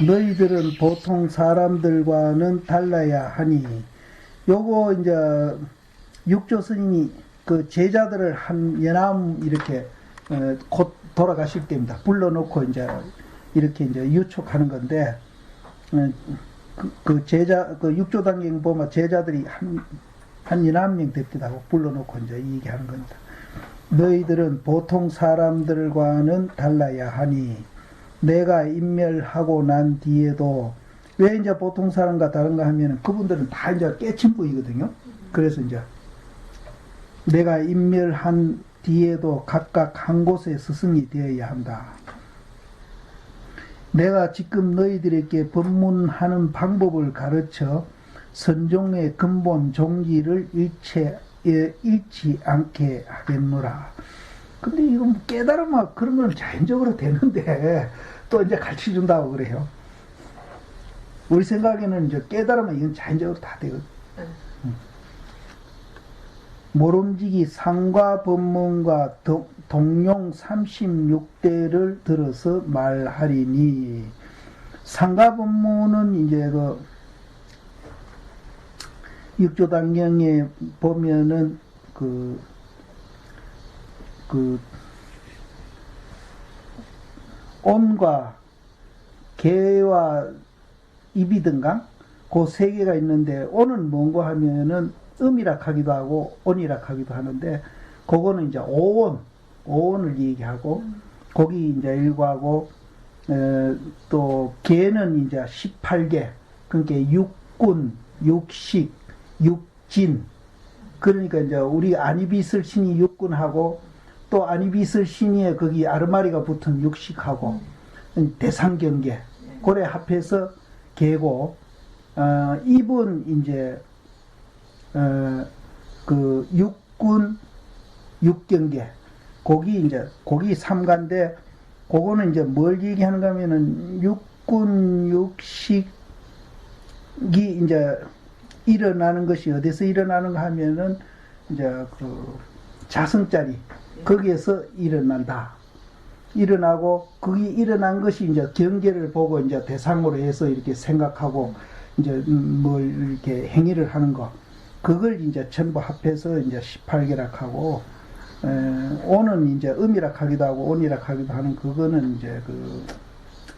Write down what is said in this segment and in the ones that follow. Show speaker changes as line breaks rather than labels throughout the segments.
너희들은 보통 사람들과는 달라야 하니. 요거 이제 육조 스님이 그 제자들을 한 연암 이렇게 곧 돌아가실 때입니다. 불러놓고 이제 이렇게 이제 유촉하는 건데, 그 제자, 그 육조단경 보면 제자들이 한 연암 명 됩니다 하고 불러놓고 이제 얘기하는 겁니다. 너희들은 보통 사람들과는 달라야 하니, 내가 인멸하고 난 뒤에도, 왜 이제 보통 사람과 다른가 하면은 그분들은 다 이제 깨침부이거든요. 그래서 이제 내가 인멸한 뒤에도 각각 한 곳에 스승이 되어야 한다. 내가 지금 너희들에게 법문하는 방법을 가르쳐 선종의 근본 종기를 잃지 않게 하겠노라. 근데 이건 깨달으면 그런 건 자연적으로 되는데 또 이제 가르쳐 준다고 그래요. 우리 생각에는 이제 깨달으면 이건 자연적으로 다 되거든. 모름지기 상과 법문과 동용 36대를 들어서 말하리니. 상과 법문은 이제 그 육조단경에 보면은 온과 개와 입이든가 그 세 개가 있는데, 온은 뭔고 하면은 음이라 하기도 하고 온이라 하기도 하는데, 그거는 이제 오온을 얘기하고, 거기 이제 일과하고, 또 개는 이제 18개, 그러니까 육군, 육식, 육진. 그러니까 이제 우리 안이비슬 신이 육군하고, 또 안이비슬 신이에 거기 아르마리가 붙은 육식하고, 대상경계, 고래 합해서 개고, 입은 이제 그 육군, 육경계, 거기 삼가인데, 그거는 이제 뭘 얘기하는가 하면은 육군, 육식이 이제 일어나는 것이 어디서 일어나는가 하면은 이제 그 자성자리, 거기에서 일어나고, 거기 일어난 것이 이제 경계를 보고 이제 대상으로 해서 이렇게 생각하고 이제 뭘 이렇게 행위를 하는 거, 그걸 이제 전부 합해서 이제 18개락 하고, 온은 이제 음이락 하기도 하고 온이락 하기도 하는, 그거는 이제 그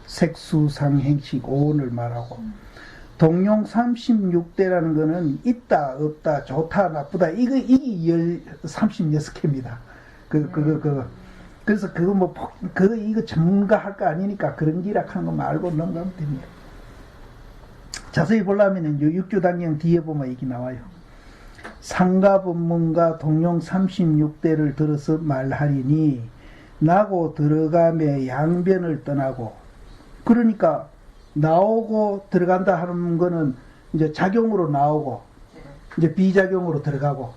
색수상행식 오온을 말하고, 동용 36대라는 거는 있다, 없다, 좋다, 나쁘다, 이게 36개입니다. 그래서 그거 뭐, 이거 전문가 할 거 아니니까 그런 기락 하는 거 말고 넘어가면 됩니다. 자세히 보려면 육조단경 뒤에 보면 이게 나와요. 상가 법문과 동용 36대를 들어서 말하리니, 나고 들어가며 양변을 떠나고. 그러니까 나오고 들어간다 하는 거는 이제 작용으로 나오고 이제 비작용으로 들어가고,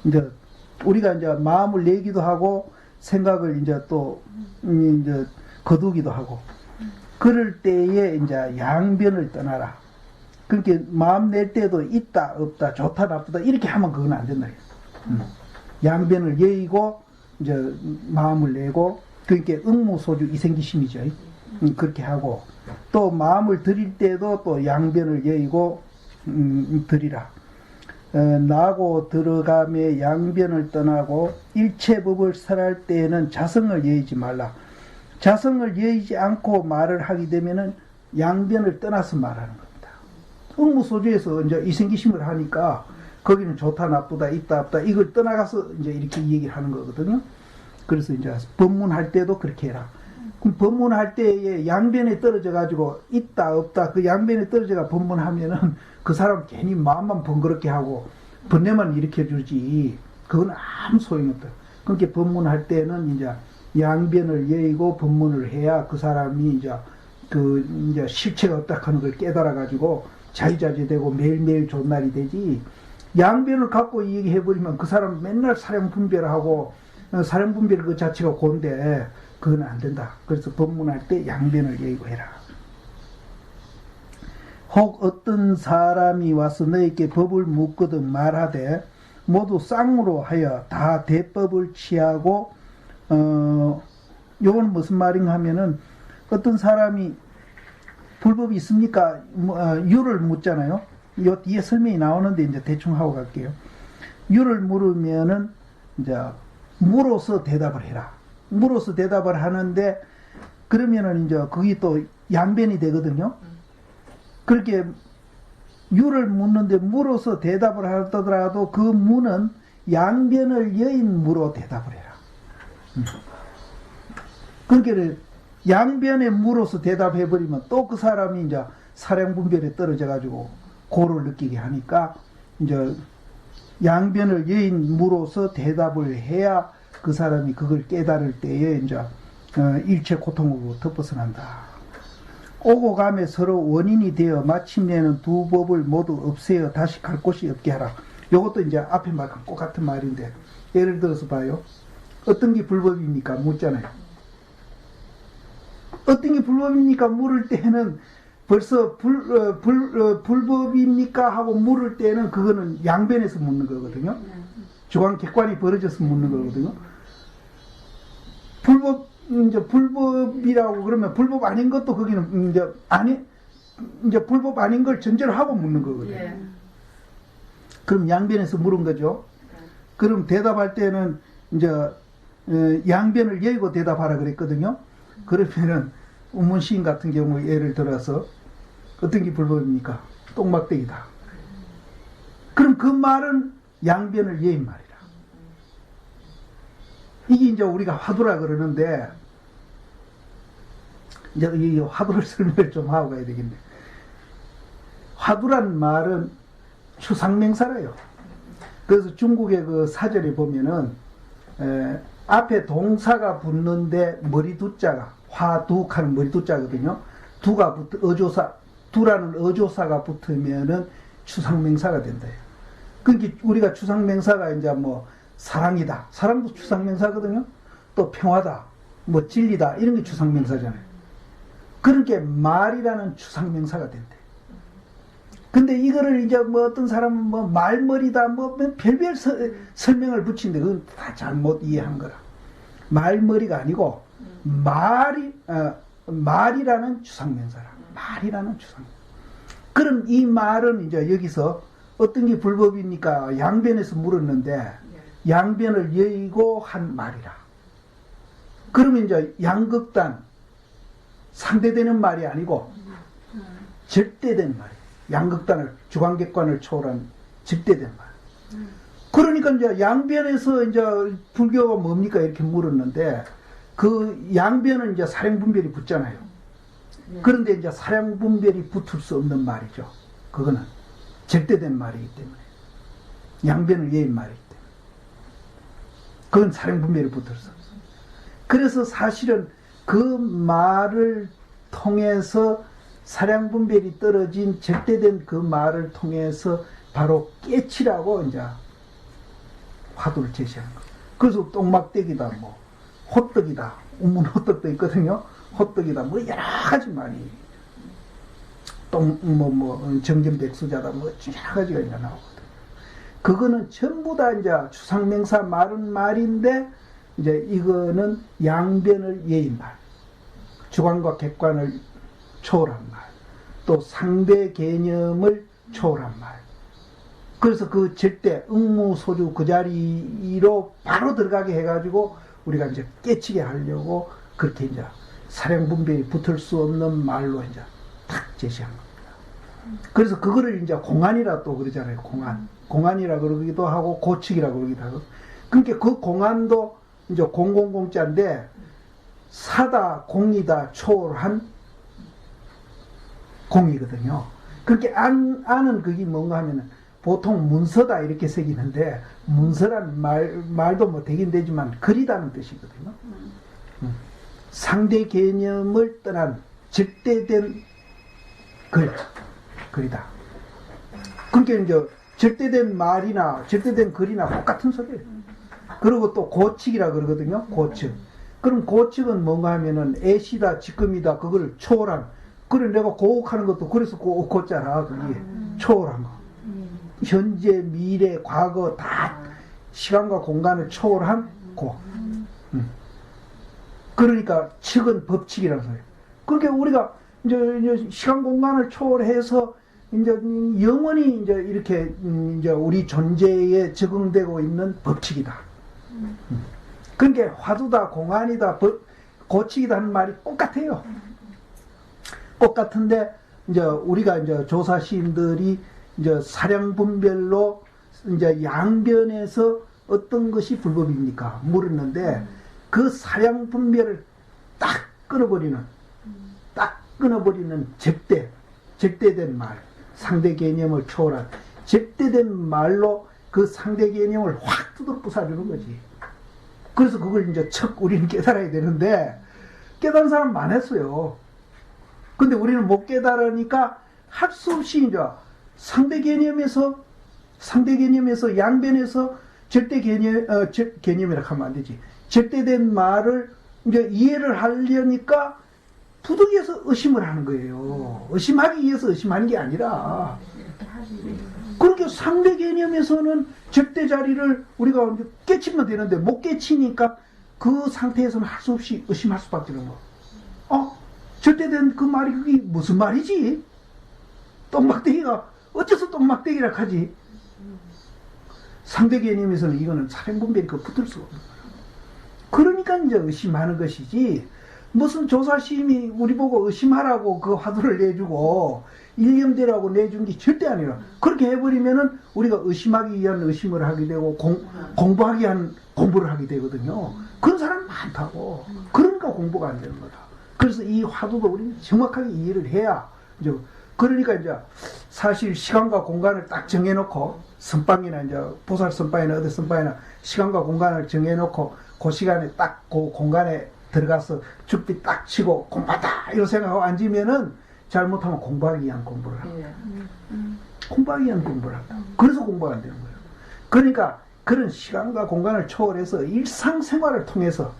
이제 우리가 이제 마음을 내기도 하고 생각을 이제 또 이제 거두기도 하고, 그럴 때에 이제 양변을 떠나라. 그러니까 마음 낼 때도 있다, 없다, 좋다, 나쁘다 이렇게 하면 그건 안 된다. 양변을 여의고 이제 마음을 내고, 그러니까 응무소주 이생기심이죠. 그렇게 하고, 또 마음을 들일 때도 또 양변을 여의고 들이라. 나고 들어가며 양변을 떠나고, 일체법을 설할 때에는 자성을 여의지 말라. 자성을 여의지 않고 말을 하게 되면은 양변을 떠나서 말하는 겁니다. 응무소주에서 이제 이생기심을 하니까 거기는 좋다, 나쁘다, 있다, 없다 이걸 떠나가서 이제 이렇게 얘기를 하는 거거든요. 그래서 이제 법문할 때도 그렇게 해라. 그럼 법문할 때에 양변에 떨어져 가지고 있다, 없다, 그 양변에 떨어져가 법문하면은 그 사람 괜히 마음만 번거롭게 하고 번뇌만 일으켜 주지, 그건 아무 소용이 없다. 그러니까 법문할 때는 이제 양변을 여의고 법문을 해야 그 사람이 이제 이제 실체가 없다 하는 걸 깨달아 가지고 자유자재되고 매일매일 좋은 날이 되지, 양변을 갖고 얘기해버리면 그 사람 맨날 사량 분별하고, 사량 분별 그 자체가 곤데 그건 안 된다. 그래서 법문할 때 양변을 여의고 해라. 혹 어떤 사람이 와서 너에게 법을 묻거든 말하되, 모두 쌍으로 하여 다 대법을 취하고, 요건 무슨 말인가 하면은, 어떤 사람이 불법이 있습니까? 유를 묻잖아요. 요 뒤에 설명이 나오는데 이제 대충 하고 갈게요. 유를 물으면은 이제 물어서 대답을 해라. 물어서 대답을 하는데 그러면은 이제 그게 또 양변이 되거든요. 그렇게 유를 묻는데 물어서 대답을 하더라도 그 무는 양변을 여인 무로 대답을 해라. 그러니까 양변에 물어서 대답해버리면 또 그 사람이 이제 사량분별에 떨어져가지고 고를 느끼게 하니까 이제 양변을 여인 무로서 대답을 해야 그 사람이 그걸 깨달을 때에 이제 일체 고통으로부터 벗어난다. 오고 감에 서로 원인이 되어 마침내는 두 법을 모두 없애어 다시 갈 곳이 없게 하라. 이것도 이제 앞에 말한 똑같은 말인데 예를 들어서 봐요. 어떤 게 불법입니까? 묻잖아요. 어떤 게 불법입니까? 물을 때는 벌써 불법입니까? 하고 물을 때는 그거는 양변에서 묻는 거거든요. 주관 객관이 벌어져서 묻는 거거든요. 불법이라고 그러면 불법 아닌 것도 거기는 이제 불법 아닌 걸 전제로 하고 묻는 거거든요. 그럼 양변에서 물은 거죠. 그럼 대답할 때는 이제 양변을 열고 대답하라 그랬거든요. 그러면은 운문시인 같은 경우 예를 들어서 어떤 게 불법입니까? 똥막대기다. 그럼 그 말은 양변을 예인 말이라. 이게 이제 우리가 화두라 그러는데 이제 이 화두를 설명을 좀 하고 가야 되겠네. 화두란 말은 추상명사라요. 그래서 중국의 그 사전에 보면은 앞에 동사가 붙는데 머리 두자가 화두하는 머리 두자거든요. 두가 두라는 어조사가 붙으면은 추상명사가 된다. 그러니까 우리가 추상명사가 이제 뭐 사랑이다. 사랑도 추상명사거든요. 또 평화다. 뭐 진리다. 이런 게 추상명사잖아요. 그렇게 말이라는 추상명사가 된대. 근데 이거를 이제 뭐 어떤 사람은 뭐 말머리다 뭐 별별 설명을 붙이는데 그건 다 잘못 이해한 거라. 말머리가 아니고 말이라는 추상명사라. 말이라는 추상명사. 그럼 이 말은 이제 여기서 어떤 게 불법입니까? 양변에서 물었는데 양변을 여의고 한 말이라. 그러면 이제 양극단 상대되는 말이 아니고 절대된 말이에요. 양극단을 주관객관을 초월한 절대된 말. 그러니까 이제 양변에서 이제 불교가 뭡니까 이렇게 물었는데 그 양변은 이제 사량분별이 붙잖아요. 그런데 이제 사량분별이 붙을 수 없는 말이죠. 그거는 절대된 말이기 때문에 양변을 예인 말이기 때문에 그건 사량분별이 붙을 수 없어요. 그래서 사실은 그 말을 통해서 사량분별이 떨어진 절대된 그 말을 통해서 바로 깨치라고 이제 화두를 제시한 거예요. 그래서 똥막대기다, 뭐 호떡이다, 운문호떡도 있거든요. 호떡이다, 뭐 여러 가지 말이 정견백수자다, 뭐 여러 가지가 이제 나오거든. 그거는 전부 다 이제 추상명사 말은 말인데 이제 이거는 양변을 예인 말, 주관과 객관을 초월한 말, 또 상대 개념을 초월한 말. 그래서 그 절대 응무소주 그 자리로 바로 들어가게 해가지고 우리가 이제 깨치게 하려고 그렇게 이제 사량분별이 붙을 수 없는 말로 이제 탁 제시한 겁니다. 그래서 그거를 이제 공안이라 또 그러잖아요. 공안이라 그러기도 하고 고측이라 그러기도 하고. 그러니까 그 공안도 이제 공공공자인데 사다 공이다 초월한 공이거든요. 그렇게 안은 그게 뭔가 하면은 보통 문서다 이렇게 새기는데 문서란 말도 뭐 되긴 되지만 글이다는 뜻이거든요. 상대 개념을 떠난 절대된 글이다. 그러니까 이제 절대된 말이나 절대된 글이나 똑같은 소리예요. 그리고 또 고측이라 그러거든요. 고측. 그럼 고측은 뭔가 하면은 애시다 지금이다 그걸 초월한. 그래 내가 고혹하는 것도 그래서 고자라 그게 초월한 거. 현재, 미래, 과거 다 시간과 공간을 초월한 고. 그러니까 측은 법칙이라고 해요. 그렇게 우리가 이제 시간 공간을 초월해서 이제 영원히 이제 이렇게 이제 우리 존재에 적응되고 있는 법칙이다. 그러니까 화두다, 공안이다, 고치기다 하는 말이 똑같아요. 똑같은데 이제 우리가 이제 조사 시인들이 이제 사량분별로 이제 양변에서 어떤 것이 불법입니까? 물었는데 그 사량분별을 딱 끊어버리는 적대된 말, 상대 개념을 초월한 적대된 말로 그 상대 개념을 확 두드러 부숴주는 거지. 그래서 그걸 이제 척 우리는 깨달아야 되는데 깨달은 사람 많았어요. 근데 우리는 못 깨달으니까 할 수 없이 이제 상대 개념에서 양변에서 절대 개념이라 하면 안 되지. 절대된 말을 이제 이해를 하려니까 부득이해서 의심을 하는 거예요. 의심하기 위해서 의심하는 게 아니라. 그렇게 상대 개념에서는 절대 자리를 우리가 깨치면 되는데 못 깨치니까 그 상태에서는 할 수 없이 의심할 수밖에 없는 거. 절대된 그 말이 그게 무슨 말이지? 똥막대기가 어째서 똥막대기라 하지? 상대 개념에서는 이거는 사량분별이 붙을 수가 없는 거야. 그러니까 이제 의심하는 것이지. 무슨 조사심이 우리 보고 의심하라고 그 화두를 내주고 일념대라고 내준 게 절대 아니라. 그렇게 해버리면은 우리가 의심하기 위한 의심을 하게 되고 공부하기 위한 공부를 하게 되거든요. 그런 사람 많다고. 그러니까 공부가 안 되는 거다. 그래서 이 화두도 우리는 정확하게 이해를 해야 이제 그러니까 이제 사실 시간과 공간을 딱 정해놓고 선방이나 이제 보살 선방이나 어디 선방이나 시간과 공간을 정해놓고 그 시간에 딱 그 공간에 들어가서 죽비 딱 치고 공부하다 이런 생각하고 앉으면은 잘못하면 공부하기 위한 공부를 합니다. 공부하기 위한 공부를 한다. 그래서 공부가 안 되는 거예요. 그러니까 그런 시간과 공간을 초월해서 일상생활을 통해서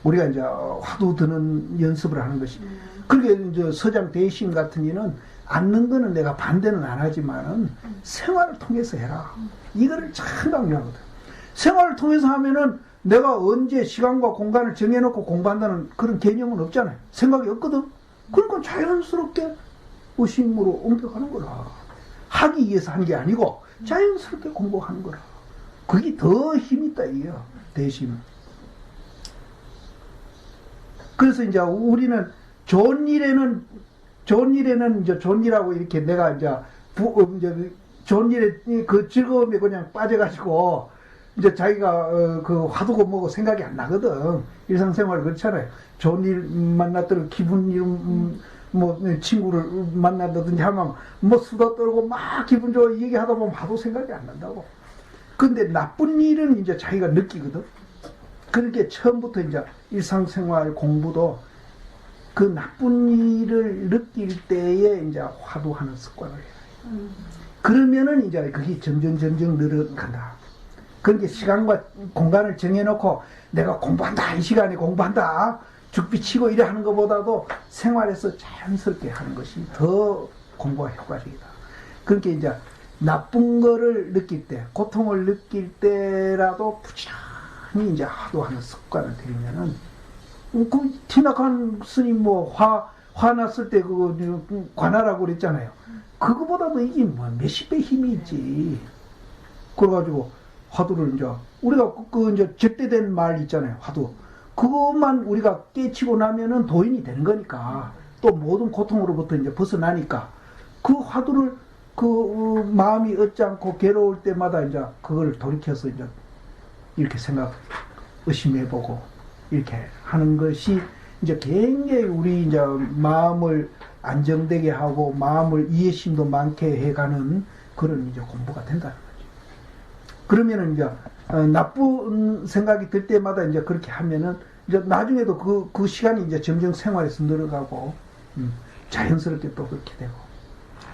우리가 이제 화두 드는 연습을 하는 것이. 그렇게 이제 서장 대신 같은 이는 앉는 거는 내가 반대는 안 하지만은 생활을 통해서 해라. 이거를 참 강조하거든. 생활을 통해서 하면은 내가 언제 시간과 공간을 정해놓고 공부한다는 그런 개념은 없잖아요. 생각이 없거든. 그러니까 자연스럽게 의심으로 옮겨가는 거라. 하기 위해서 하는 게 아니고 자연스럽게 공부하는 거라. 그게 더 힘이 있다 이게요. 대심. 그래서 이제 우리는 좋은 일에는 이제 좋은 일하고 이렇게 내가 이제 좋은 일에 그 즐거움에 그냥 빠져가지고 이제 자기가 그 화두고 뭐고 생각이 안 나거든. 일상생활 그렇잖아요. 좋은 일 만났더니 기분 일 뭐 친구를 만난다든지 하면 뭐 수다 떨고 막 기분 좋아 얘기하다 보면 화두 생각이 안 난다고. 근데 나쁜 일은 이제 자기가 느끼거든. 그렇게 처음부터 이제 일상생활 공부도 그 나쁜 일을 느낄 때에 이제 화두하는 습관을 해요. 그러면은 이제 그게 점점 늘어간다. 그렇게 시간과 공간을 정해놓고 내가 공부한다, 이 시간에 공부한다, 죽비 치고 이래 하는 것보다도 생활에서 자연스럽게 하는 것이 더 공부가 효과적이다. 그렇게 이제 나쁜 거를 느낄 때, 고통을 느낄 때라도 부지런히 이제 화두하는 습관을 들이면은, 그 티나칸 스님 뭐 화났을 때 그거 관하라고 그랬잖아요. 그거보다도 이게 뭐 몇십 배 힘이 있지. 그래가지고 화두를 이제 우리가 그 이제 적대된 말 있잖아요. 화두. 그것만 우리가 깨치고 나면은 도인이 되는 거니까 또 모든 고통으로부터 이제 벗어나니까 그 화두를 그 마음이 얻지 않고 괴로울 때마다 이제 그걸 돌이켜서 이제 이렇게 의심해보고 이렇게 하는 것이 이제 굉장히 우리 이제 마음을 안정되게 하고 마음을 이해심도 많게 해가는 그런 이제 공부가 된다는 거죠. 그러면은 이제 나쁜 생각이 들 때마다 이제 그렇게 하면은 이제 나중에도 그 시간이 이제 점점 생활에서 늘어가고 자연스럽게 또 그렇게 되고.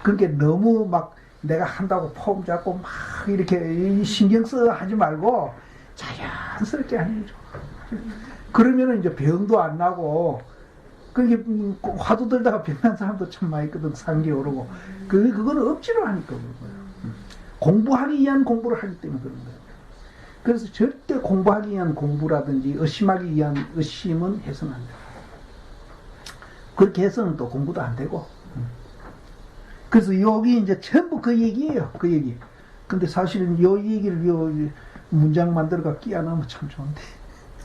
그렇게 너무 막 내가 한다고 폼 잡고 막 이렇게 신경 써 하지 말고 자연스럽게 하는 거죠. 그러면은 이제 병도 안 나고, 그게 화두 들다가 병난 사람도 참 많이 있거든. 상기 오르고. 그거는 억지로 하니까 그런 거예요. 공부하기 위한 공부를 하기 때문에 그런 거예요. 그래서 절대 공부하기 위한 공부라든지 의심하기 위한 의심은 해서는 안 돼요. 그렇게 해서는 또 공부도 안 되고. 그래서 여기 이제 전부 그 얘기예요. 그 얘기. 근데 사실은 요 얘기를 요 문장 만들어가 끼워 넣으면 참 좋은데.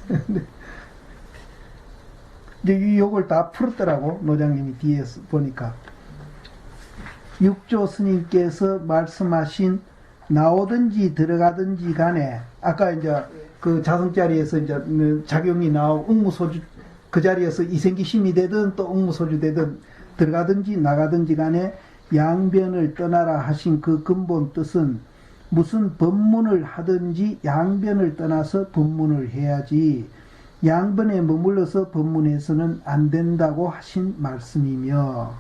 근데 이제 요걸 다 풀었더라고. 노장님이 뒤에서 보니까. 육조 스님께서 말씀하신 나오든지 들어가든지 간에 아까 이제 그 자성자리에서 이제 작용이 나오고 응무소주 그 자리에서 이생기심이 되든 또 응무소주 되든 들어가든지 나가든지 간에 양변을 떠나라 하신 그 근본 뜻은 무슨 법문을 하든지 양변을 떠나서 법문을 해야지 양변에 머물러서 법문해서는 안 된다고 하신 말씀이며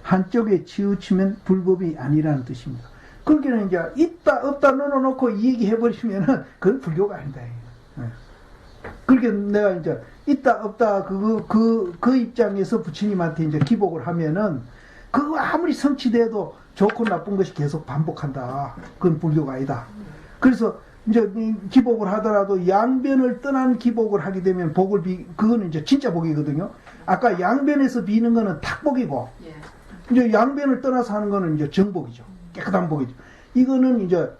한쪽에 치우치면 불법이 아니라는 뜻입니다. 그러니까 이제 있다 없다 넣어놓고 이 얘기 해버리면은 그건 불교가 아니다. 그렇게 내가 이제 있다 없다 그 입장에서 부처님한테 이제 기복을 하면은 그거 아무리 성취돼도 좋고 나쁜 것이 계속 반복한다. 그건 불교가 아니다. 그래서 이제 기복을 하더라도 양변을 떠난 기복을 하게 되면 그거는 이제 진짜 복이거든요. 아까 양변에서 비는 거는 탁복이고, 이제 양변을 떠나서 하는 거는 이제 정복이죠. 깨끗한 복이죠. 이거는 이제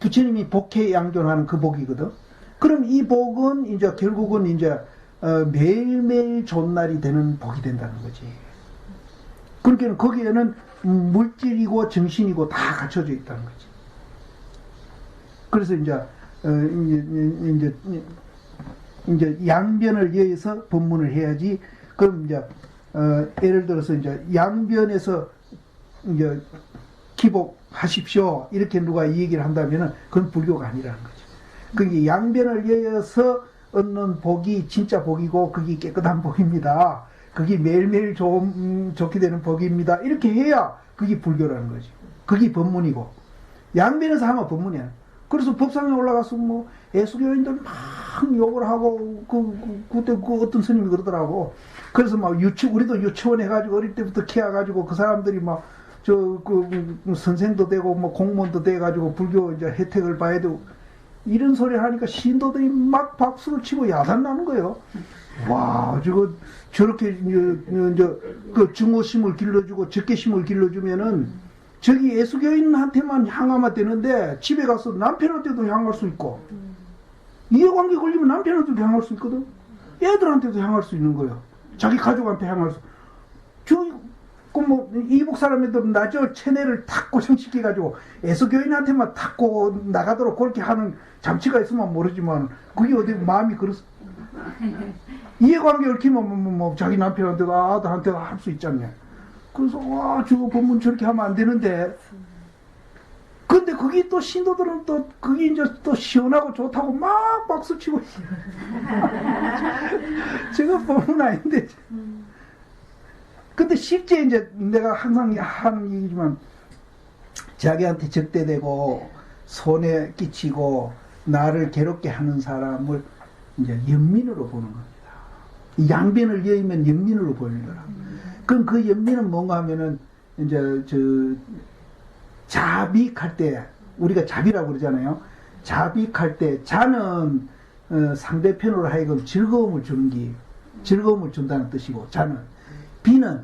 부처님이 복해 양존하는 그 복이거든. 그럼 이 복은 이제 결국은 이제 매일매일 좋은 날이 되는 복이 된다는 거지. 그러니까 거기에는 물질이고 정신이고 다 갖춰져 있다는 거지. 그래서 이제 양변을 위해서 법문을 해야지. 그럼 이제 예를 들어서 이제 양변에서 이제 기복하십시오 이렇게 누가 이 얘기를 한다면은 그건 불교가 아니라는 거죠. 그게 양변을 위해서 얻는 복이 진짜 복이고 그게 깨끗한 복입니다. 그게 매일매일 좋게 되는 복입니다. 이렇게 해야 그게 불교라는 거지. 그게 법문이고 양변에서 하면 법문이야. 그래서 법상에 올라가서 뭐 예수교인들 막 욕을 하고 그때 그 어떤 스님이 그러더라고. 그래서 막 우리도 유치원 해가지고 어릴 때부터 키워가지고 그 사람들이 막 선생도 되고 뭐 공무원도 돼가지고 불교 이제 혜택을 봐야 되고 이런 소리 하니까 신도들이 막 박수를 치고 야단나는 거예요. 와, 저렇게 이제 그 증오심을 길러주고 적개심을 길러주면은 저기 예수교인한테만 향하면 되는데 집에 가서 남편한테도 향할 수 있고 이해관계 걸리면 남편한테도 향할 수 있거든. 애들한테도 향할 수 있는 거예요. 자기 가족한테 향할 수. 뭐 이북 사람들은 나저 체내를 탁 고정시켜가지고 예수교인한테만 탁고 나가도록 그렇게 하는 장치가 있으면 모르지만 그게 어디 마음이 그렇어. 이해관계 얽히면 뭐 자기 남편한테도 아들한테도 할 수 있잖냐. 그래서 와 저거 법문 저렇게 하면 안 되는데. 근데 그게 또 신도들은 또 그게 이제 또 시원하고 좋다고 막 박수치고 저거 법문 아닌데. 근데 실제 이제 내가 항상 하는 얘기지만 자기한테 적대되고 손해 끼치고 나를 괴롭게 하는 사람을 이제 연민으로 보는 겁니다. 양변을 여의면 연민으로 보는 거라. 그럼 그 연민은 뭔가 하면은 이제 자빅할 때 우리가 자비라고 그러잖아요. 자빅할 때 자는 상대편으로 하여금 즐거움을 준다는 뜻이고 자는 비는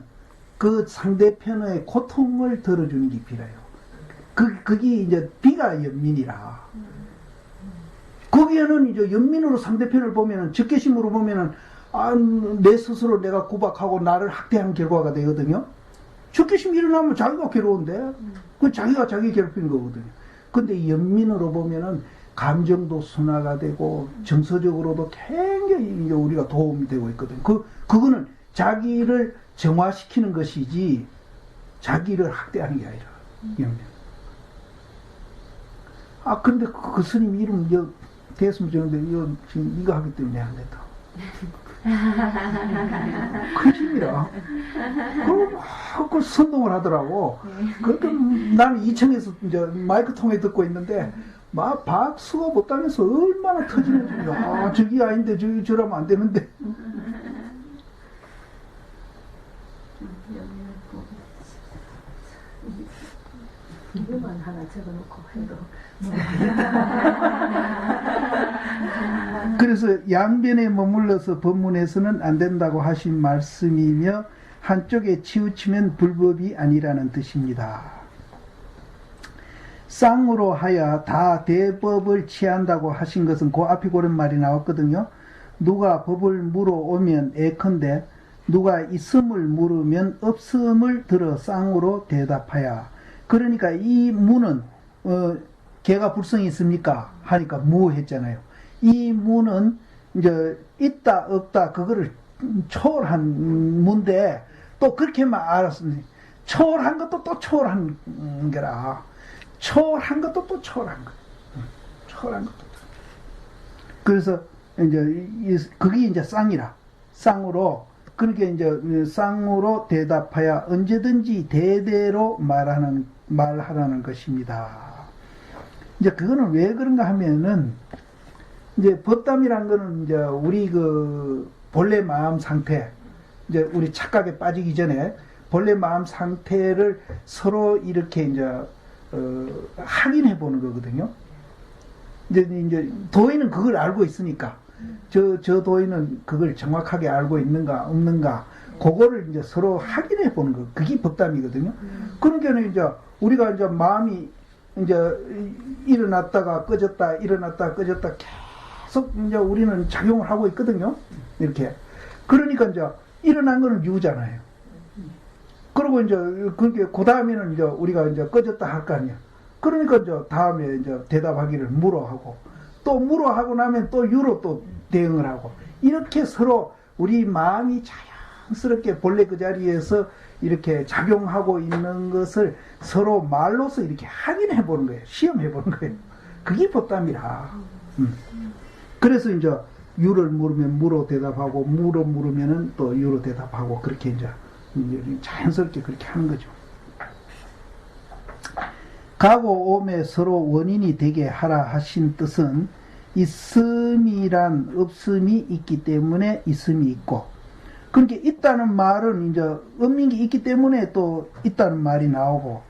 그 상대편의 고통을 덜어주는 게 비라요. 그게 이제 비가 연민이라. 거기에는 이제 연민으로 상대편을 보면은 적개심으로 보면은 내 스스로 내가 구박하고 나를 학대한 결과가 되거든요. 적개심이 일어나면 자기가 괴로운데 그 자기가 자기 괴롭힌 거거든요. 근데 연민으로 보면은 감정도 순화가 되고 정서적으로도 굉장히 이제 우리가 도움이 되고 있거든요. 그거는 자기를 정화시키는 것이지 자기를 학대하는 게 아니라 연민. 근데 그 스님 이름 됐으면 좋은데 지금 이거 하기 때문에 안 됐다. 그 집이라. 그걸 선동을 하더라고. 그러니까 나는 2층에서 이제 마이크 통해 듣고 있는데 막 박수가 못하면서 얼마나 터지는지. 저기 아닌데 저러면 안 되는데.
이거만 하나 적어놓고 해도
그래서 양변에 머물러서 법문에서는 안 된다고 하신 말씀이며 한쪽에 치우치면 불법이 아니라는 뜻입니다. 쌍으로 하여 다 대법을 취한다고 하신 것은 그 앞에 그런 말이 나왔거든요. 누가 법을 물어오면 예컨대 누가 있음을 물으면 없음을 들어 쌍으로 대답하여. 그러니까 이 무는 개가 불성이 있습니까? 하니까 무 했잖아요. 이 무는 이제 있다 없다 그거를 초월한 무인데 또 그렇게만 알았습니다. 초월한 것도 또 초월한 거라. 초월한 것도 또 초월한 것. 초월한 것도. 그래서 이제 그게 이제 쌍이라. 쌍으로 그렇게 이제 쌍으로 대답하여 언제든지 대대로 말하라는 것입니다. 이제 그거는 왜 그런가 하면은 이제 법담이란 거는 이제 우리 그 본래 마음 상태, 이제 우리 착각에 빠지기 전에 본래 마음 상태를 서로 이렇게 이제 확인해 보는 거거든요. 이제 도인은 그걸 알고 있으니까 저 도인은 그걸 정확하게 알고 있는가 없는가 그거를 이제 서로 확인해 보는 거. 그게 법담이거든요. 그러니까 이제 우리가 이제 마음이 이제 일어났다가 꺼졌다 일어났다 꺼졌다 계속 이제 우리는 작용을 하고 있거든요. 이렇게. 그러니까 이제 일어난 거는 유잖아요. 그리고 이제 그게 그 다음에는 이제 우리가 이제 꺼졌다 할 거 아니야. 그러니까 이제 다음에 이제 대답하기를 물어하고 또 물어하고 나면 또 유로 또 대응을 하고 이렇게 서로 우리 마음이 자연스럽게 본래 그 자리에서 이렇게 작용하고 있는 것을 서로 말로서 이렇게 확인해 보는 거예요. 시험해 보는 거예요. 그게 법담이라. 그래서 이제 유를 물으면 무로 대답하고 무로 물으면은 또 유로 대답하고 그렇게 이제 자연스럽게 그렇게 하는 거죠. 가고 오매 서로 원인이 되게 하라 하신 뜻은 있음이란 없음이 있기 때문에 있음이 있고, 그렇게 있다는 말은 이제 없는 게 있기 때문에 또 있다는 말이 나오고,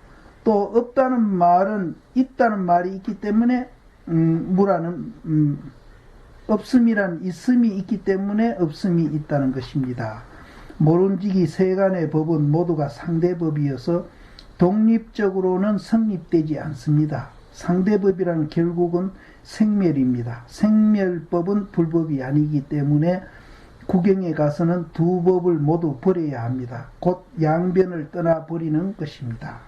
또 없다는 말은 있다는 말이 있기 때문에 무라는 없음이란 있음이 있기 때문에 없음이 있다는 것입니다. 모름지기 세간의 법은 모두가 상대법이어서 독립적으로는 성립되지 않습니다. 상대법이란 결국은 생멸입니다. 생멸법은 불법이 아니기 때문에 구경에 가서는 두 법을 모두 버려야 합니다. 곧 양변을 떠나버리는 것입니다.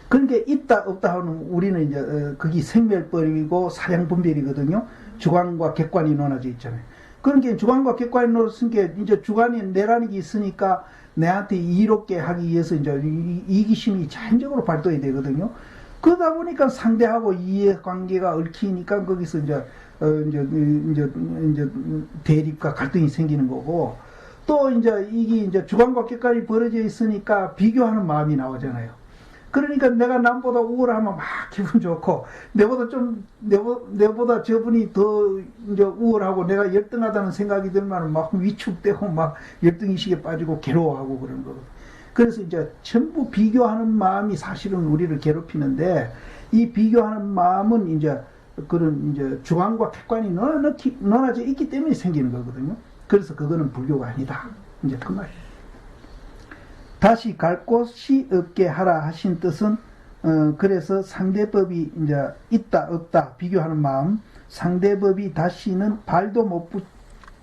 그러니까 있다 없다 하는 우리는 이제 그게 생멸법이고 사량분별이거든요. 주관과 객관이 논하져 있잖아요. 그러니까 주관과 객관이 논하니까 이제 주관이 내란이 있으니까 내한테 이롭게 하기 위해서 이제 이기심이 자연적으로 발동이 되거든요. 그러다 보니까 상대하고 이해관계가 얽히니까 거기서 이제 대립과 갈등이 생기는 거고, 또 이제 이게 이제 주관과 객관이 벌어져 있으니까 비교하는 마음이 나오잖아요. 그러니까 내가 남보다 우월하면 막 기분 좋고, 내보다 저분이 더 이제 우월하고 내가 열등하다는 생각이 들면 막 위축되고 막 열등의식에 빠지고 괴로워하고 그러는 거거든요. 그래서 이제 전부 비교하는 마음이 사실은 우리를 괴롭히는데, 이 비교하는 마음은 이제 그런 이제 주관과 객관이 논하져 있기 때문에 생기는 거거든요. 그래서 그거는 불교가 아니다. 이제 그 말이에요. 다시 갈 곳이 없게 하라 하신 뜻은 그래서 상대법이 이제 있다 없다 비교하는 마음, 상대법이 다시는 발도 못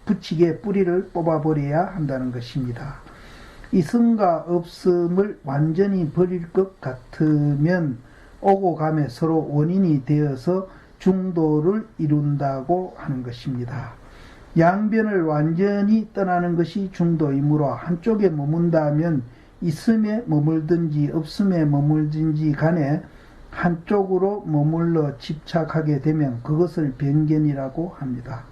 붙이게 뿌리를 뽑아버려야 한다는 것입니다. 있음과 없음을 완전히 버릴 것 같으면 오고 가며 서로 원인이 되어서 중도를 이룬다고 하는 것입니다. 양변을 완전히 떠나는 것이 중도이므로 한쪽에 머문다면 있음에 머물든지 없음에 머물든지 간에 한쪽으로 머물러 집착하게 되면 그것을 변견이라고 합니다.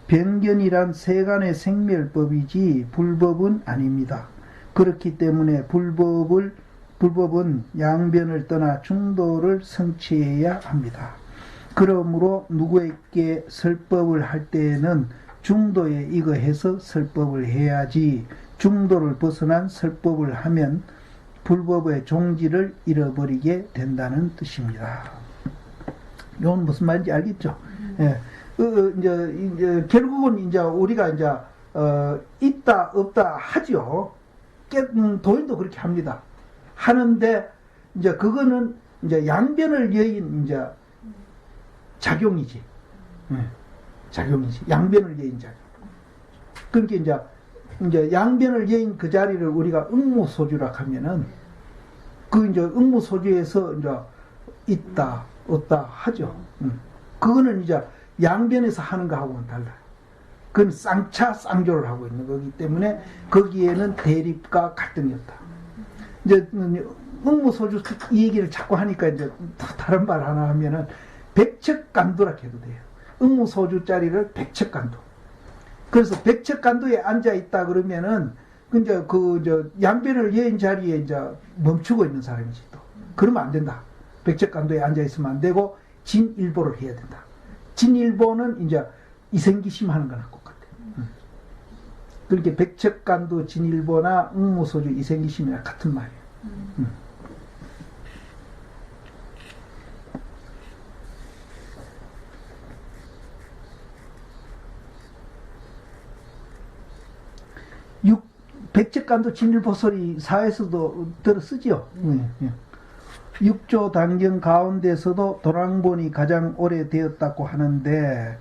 변견이란 세간의 생멸법이지 불법은 아닙니다. 그렇기 때문에 불법은 양변을 떠나 중도를 성취해야 합니다. 그러므로 누구에게 설법을 할 때에는 중도에 이거해서 설법을 해야지, 중도를 벗어난 설법을 하면 불법의 종지를 잃어버리게 된다는 뜻입니다. 이건 무슨 말인지 알겠죠? 예. 이제 결국은 이제 우리가 이제 있다 없다 하죠. 도인도 그렇게 합니다. 하는데 이제 그거는 이제 양변을 여인 이제 작용이지. 작용이지. 양변을 여인 작용. 그러니까 이제 양변을 여인 그 자리를 우리가 응무소주라 하면은 그 이제 응무소주에서 이제 있다 없다 하죠. 그거는 이제 양변에서 하는 거하고는 달라요. 그건 쌍차 쌍조를 하고 있는 거기 때문에 거기에는 대립과 갈등이 없다. 이제 응무소주 이 얘기를 자꾸 하니까 이제 다른 말 하나 하면은 백척간도라 해도 돼요. 응무소주 자리를 백척간도. 그래서 백척간도에 앉아 있다 그러면은 이제 양변을 여인 자리에 이제 멈추고 있는 사람이지 또. 그러면 안 된다. 백척간도에 앉아 있으면 안 되고 진일보를 해야 된다. 진일보는 이제 이생기심 하는 거나 똑같아. 그렇게 백척간도 진일보나 응무소주 이생기심이나 같은 말이에요. 백척간도 진일보 소리 사에서도 들어 쓰지요. 육조 단경 가운데서도 도랑본이 가장 오래되었다고 하는데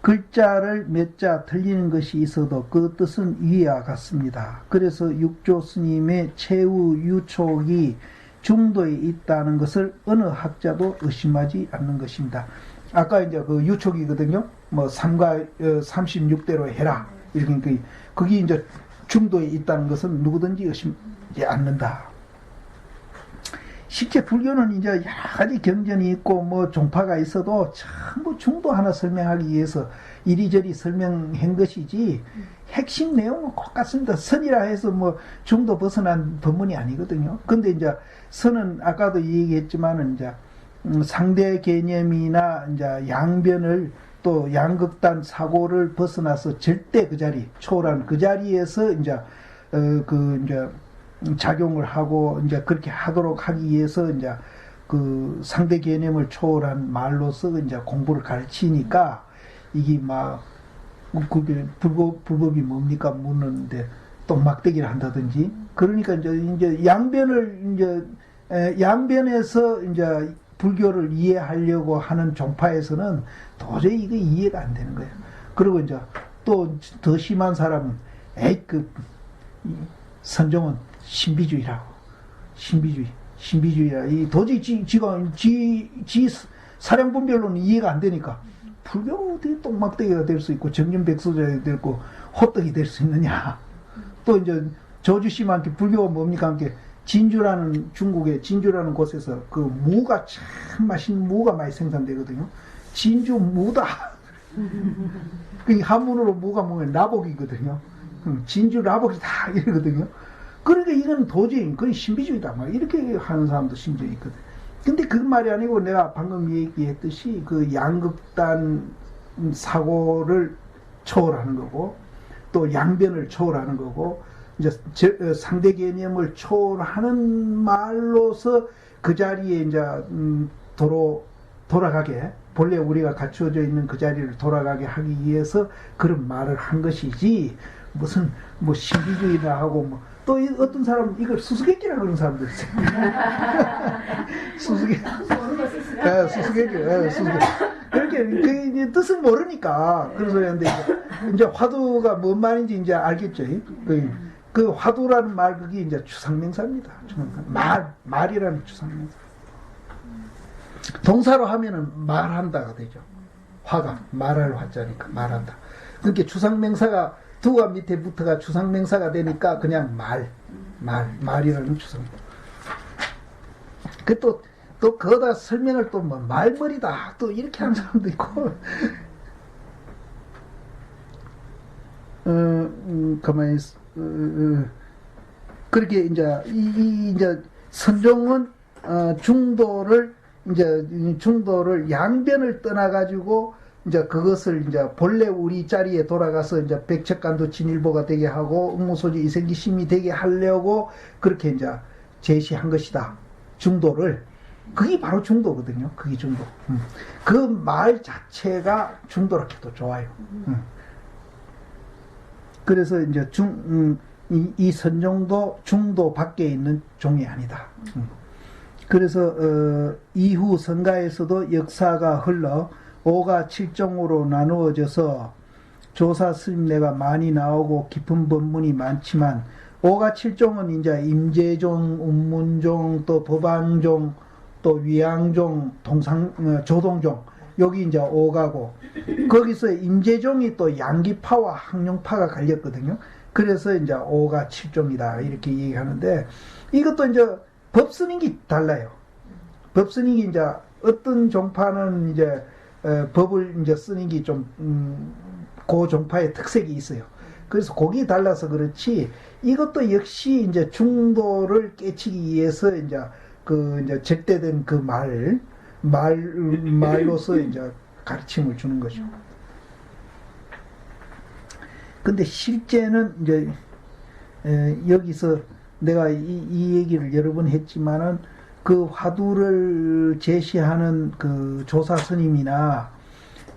글자를 몇 자 틀리는 것이 있어도 그 뜻은 위와 같습니다. 그래서 육조 스님의 최후 유촉이 중도에 있다는 것을 어느 학자도 의심하지 않는 것입니다. 아까 이제 그 유촉이거든요. 뭐 삼가 36대로 해라. 이렇게 그게 이제 중도에 있다는 것은 누구든지 의심하지 않는다. 실제 불교는 이제 여러 가지 경전이 있고 뭐 종파가 있어도 전부 중도 하나 설명하기 위해서 이리저리 설명한 것이지 핵심 내용은 똑같습니다. 선이라 해서 뭐 중도 벗어난 법문이 아니거든요. 근데 이제 선은 아까도 얘기했지만은 이제 상대 개념이나 이제 양변을 또 양극단 사고를 벗어나서 절대 그 자리, 초월한 그 자리에서 이제 이제 작용을 하고 이제 그렇게 하도록 하기 위해서 이제 그 상대 개념을 초월한 말로서 이제 공부를 가르치니까 이게 막 그게 불법이 뭡니까 묻는데 똥막대기를 한다든지 그러니까 이제 양변에서 이제 불교를 이해하려고 하는 종파에서는 도저히 이게 이해가 안 되는 거예요. 그리고 이제 또 더 심한 사람은 선종은 신비주의라고. 신비주의라. 이 도저히 지 사량분별로는 이해가 안 되니까 불교가 어떻게 똥막대기가 될 수 있고 정념백수자가 되고 호떡이 될 수 있느냐. 또 이제 저주심한테 불교가 뭡니까 함께 중국의 진주라는 곳에서 그 무가 참 맛있는 무가 많이 생산되거든요. 진주 무다. 그 한문으로 무가 뭐면 라복이거든요. 진주 라복이다 이러거든요. 그러니까 이건 도저히 그건 신비주의다 막 이렇게 하는 사람도 심지어 있거든. 근데 그 말이 아니고 내가 방금 얘기했듯이 그 양극단 사고를 초월하는 거고 또 양변을 초월하는 거고 이제 상대 개념을 초월하는 말로서 그 자리에 이제 돌아가게 본래 우리가 갖추어져 있는 그 자리를 돌아가게 하기 위해서 그런 말을 한 것이지 무슨 뭐 신비주의라 하고 뭐 또 어떤 사람은 이걸 수수께끼라 그러는 사람도 있어요. 수수께끼. 그렇게 그 뜻은 모르니까 그런 소리 하는데 이제 화두가 뭔 말인지 이제 알겠죠. 그 화두라는 말 그게 이제 추상명사입니다. 말이라는 추상명사. 동사로 하면은 말한다가 되죠. 화가 말할 화자니까 말한다. 그러니까 추상명사가 두가 밑에 붙어가 추상명사가 되니까 그냥 말이라는 추상명사. 그 또 그거다 설명을 또 뭐 말머리다 또 이렇게 하는 사람도 있고. 가만히 그렇게 이제 선종은 중도를 양변을 떠나가지고 이제 그것을 이제 본래 우리 자리에 돌아가서 이제 백척간도 진일보가 되게 하고 응무소주 이생기심이 되게 하려고 그렇게 이제 제시한 것이다. 중도를. 그게 바로 중도거든요. 그게 중도. 그 말 자체가 중도라 해도 좋아요. 그래서 이제 이 선종도 중도 밖에 있는 종이 아니다. 그래서 이후 성가에서도 역사가 흘러 5가 7종으로 나누어져서 조사 스님네가 많이 나오고 깊은 법문이 많지만 5가 7종은 이제 임재종, 운문종, 또 법왕종, 또 위양종, 조동종 여기 이제 5가고 거기서 임재종이 또 양기파와 항룡파가 갈렸거든요. 그래서 이제 5가 7종이다 이렇게 얘기하는데 이것도 이제 법스님이 달라요. 법스님이 이제 어떤 종파는 이제 법을 이제 쓰는 게 좀 그 종파의 특색이 있어요. 그래서 곡이 달라서 그렇지 이것도 역시 이제 중도를 깨치기 위해서 이제 이제 적대된 그 말로서 이제 가르침을 주는 거죠. 근데 실제는 이제 여기서 내가 이 얘기를 여러 번 했지만은 그 화두를 제시하는 그 조사 스님이나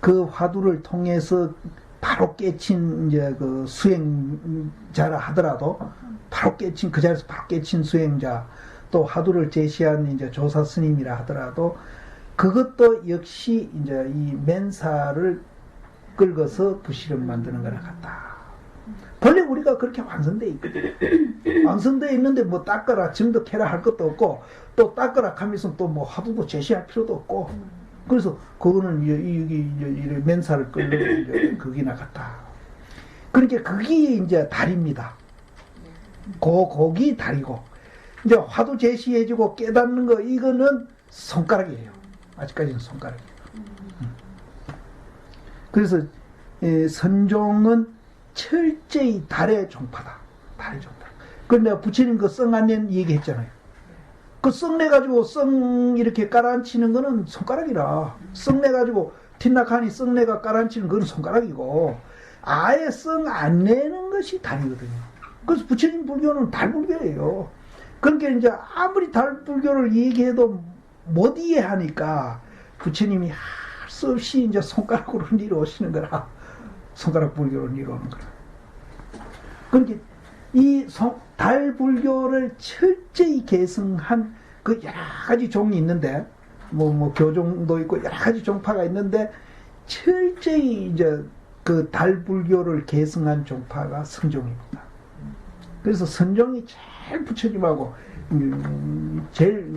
그 화두를 통해서 바로 깨친 이제 그 수행자라 하더라도 바로 깨친 그 자리에서 바로 깨친 수행자 또 화두를 제시한 이제 조사 스님이라 하더라도 그것도 역시 이제 이 맨사를 긁어서 부실을 만드는 거나 같다. 본래 우리가 그렇게 완성되어 있거든. 완성되어 있는데 뭐 닦아라 증득해라 할 것도 없고 또 닦아라 하면서 또 뭐 화두도 제시할 필요도 없고 그래서 그거는 이제 맨사를 끌는 이제 그기나 같다. 그러니까 그게 이제 다리입니다. 곡이 다리고 이제 화두 제시해주고 깨닫는 거 이거는 손가락이에요. 아직까지는 손가락이에요. 그래서 선종은 철저히 달의 종파다. 달의 종파. 그런데 내가 부처님 그 썽안낸 얘기했잖아요. 그 썽내가지고 썽 이렇게 깔아앉히는 거는 손가락이라. 썽내가지고 뒷낙하니 썽내가 깔아앉히는 거는 손가락이고 아예 썽 안 내는 것이 달이거든요. 그래서 부처님 불교는 달불교예요. 그러니까 이제 아무리 달불교를 얘기해도 못 이해하니까 부처님이 할 수 없이 이제 손가락으로 이루어오시는 거라. 손가락 불교로 이루어오는 거라. 그러니까 이 달불교를 철저히 계승한 그 여러 가지 종이 있는데, 뭐 교종도 있고 여러 가지 종파가 있는데, 철저히 이제 그 달불교를 계승한 종파가 선종입니다. 그래서 선종이 제일 부처님하고 제일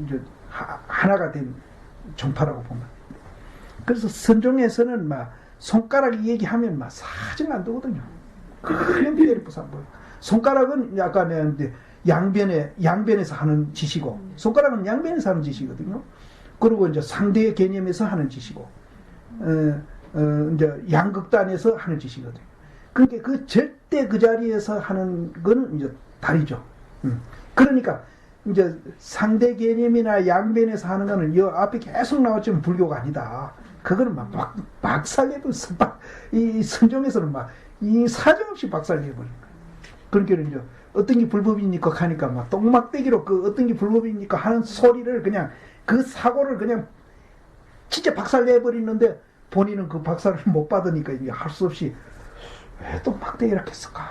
이제 하나가 된 종파라고 봅니다. 그래서 선종에서는 막 손가락 얘기하면 막 사정 안 되거든요. 그냥 비례를 부산보여. 손가락은 아까 내가 양변에서 하는 짓이고, 손가락은 양변에서 하는 짓이거든요. 그리고 이제 상대의 개념에서 하는 짓이고, 이제 양극단에서 하는 짓이거든요. 그러니까 그 절대 그 자리에서 하는 거는 이제 다르죠. 그러니까 이제 상대 개념이나 양변에서 하는 거는 이 앞에 계속 나왔지만 불교가 아니다. 그거는 막 박살내도 이 선종에서는 막 이 사정없이 박살내버린 거예요. 그러니까 이제 어떤 게 불법이니까 하니까 막 똥막대기로 그 어떤 게 불법이니까 하는 소리를 그냥 그 사고를 그냥 진짜 박살내버리는데 본인은 그 박살을 못 받으니까 이제 할 수 없이 왜 똥막대기라 했을까?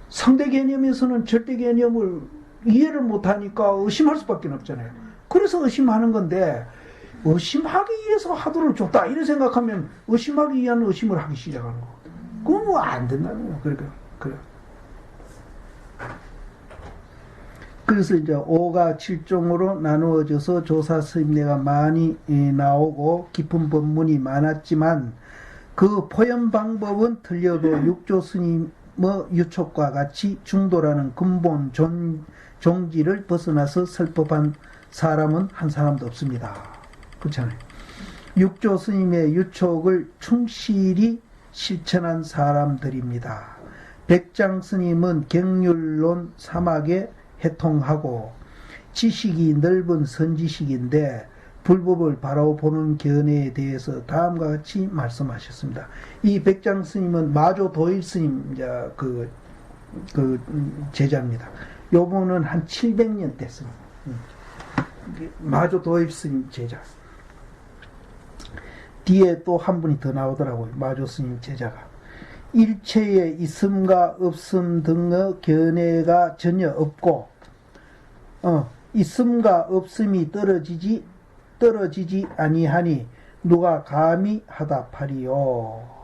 상대 개념에서는 절대 개념을 이해를 못하니까 의심할 수밖에 없잖아요. 그래서 의심하는 건데 의심하기 위해서 화두를 줬다 이런 생각하면 의심하기 위한 의심을 하기 시작하는 거. 그건 뭐 안 된다는 거예요. 그래. 그래서 이제 5가 7종으로 나누어져서 조사 스님네가 많이 나오고 깊은 법문이 많았지만 그 포연 방법은 틀려도 육조 스님의 유촉과 같이 중도라는 근본 종지를 벗어나서 설법한 사람은 한 사람도 없습니다. 그렇잖아요. 육조 스님의 유촉을 충실히 실천한 사람들입니다. 백장 스님은 경률론 사막에 해통하고 지식이 넓은 선지식인데 불법을 바라보는 견해에 대해서 다음과 같이 말씀하셨습니다. 이 백장 스님은 마조 도일 스님 이제 그 제자입니다. 요분은 한 700년 됐습니다. 마조 도일 스님 제자. 뒤에 또 한 분이 더 나오더라고요. 마조 스님 제자가. 일체의 있음과 없음 등의 견해가 전혀 없고 있음과 없음이 떨어지지 아니하니 누가 감히 하다파리요.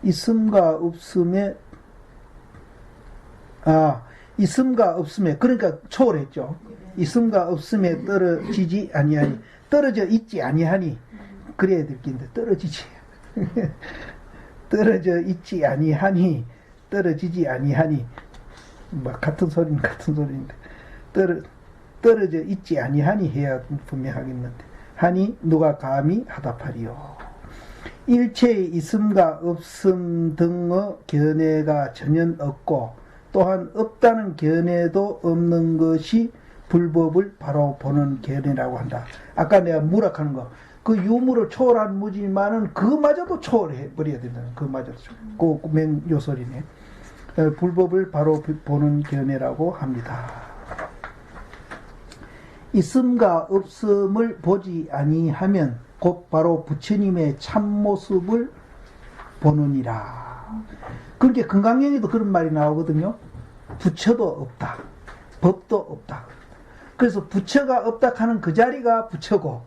있음과 없음에 그러니까 초월했죠. 있음과 없음에 떨어지지 아니하니, 떨어져 있지 아니하니, 그래야 될 긴데 떨어지지 떨어져 있지 아니하니, 떨어지지 아니하니, 뭐 같은 소리인데 떨어져 있지 아니하니 해야 분명하겠는데, 하니 누가 감히 하다파리요. 일체의 있음과 없음 등의 견해가 전혀 없고 또한 없다는 견해도 없는 것이 불법을 바로 보는 견해라고 한다. 아까 내가 무락하는 거, 그 유무를 초월한 무지만은 그마저도 초월해 버려야 된다는, 그마저도 그 맹요설이네. 불법을 바로 보는 견해라고 합니다. 있음과 없음을 보지 아니하면 곧 바로 부처님의 참모습을 보느니라. 그러니까 금강경에도 그런 말이 나오거든요. 부처도 없다, 법도 없다. 그래서 부처가 없다 하는 그 자리가 부처고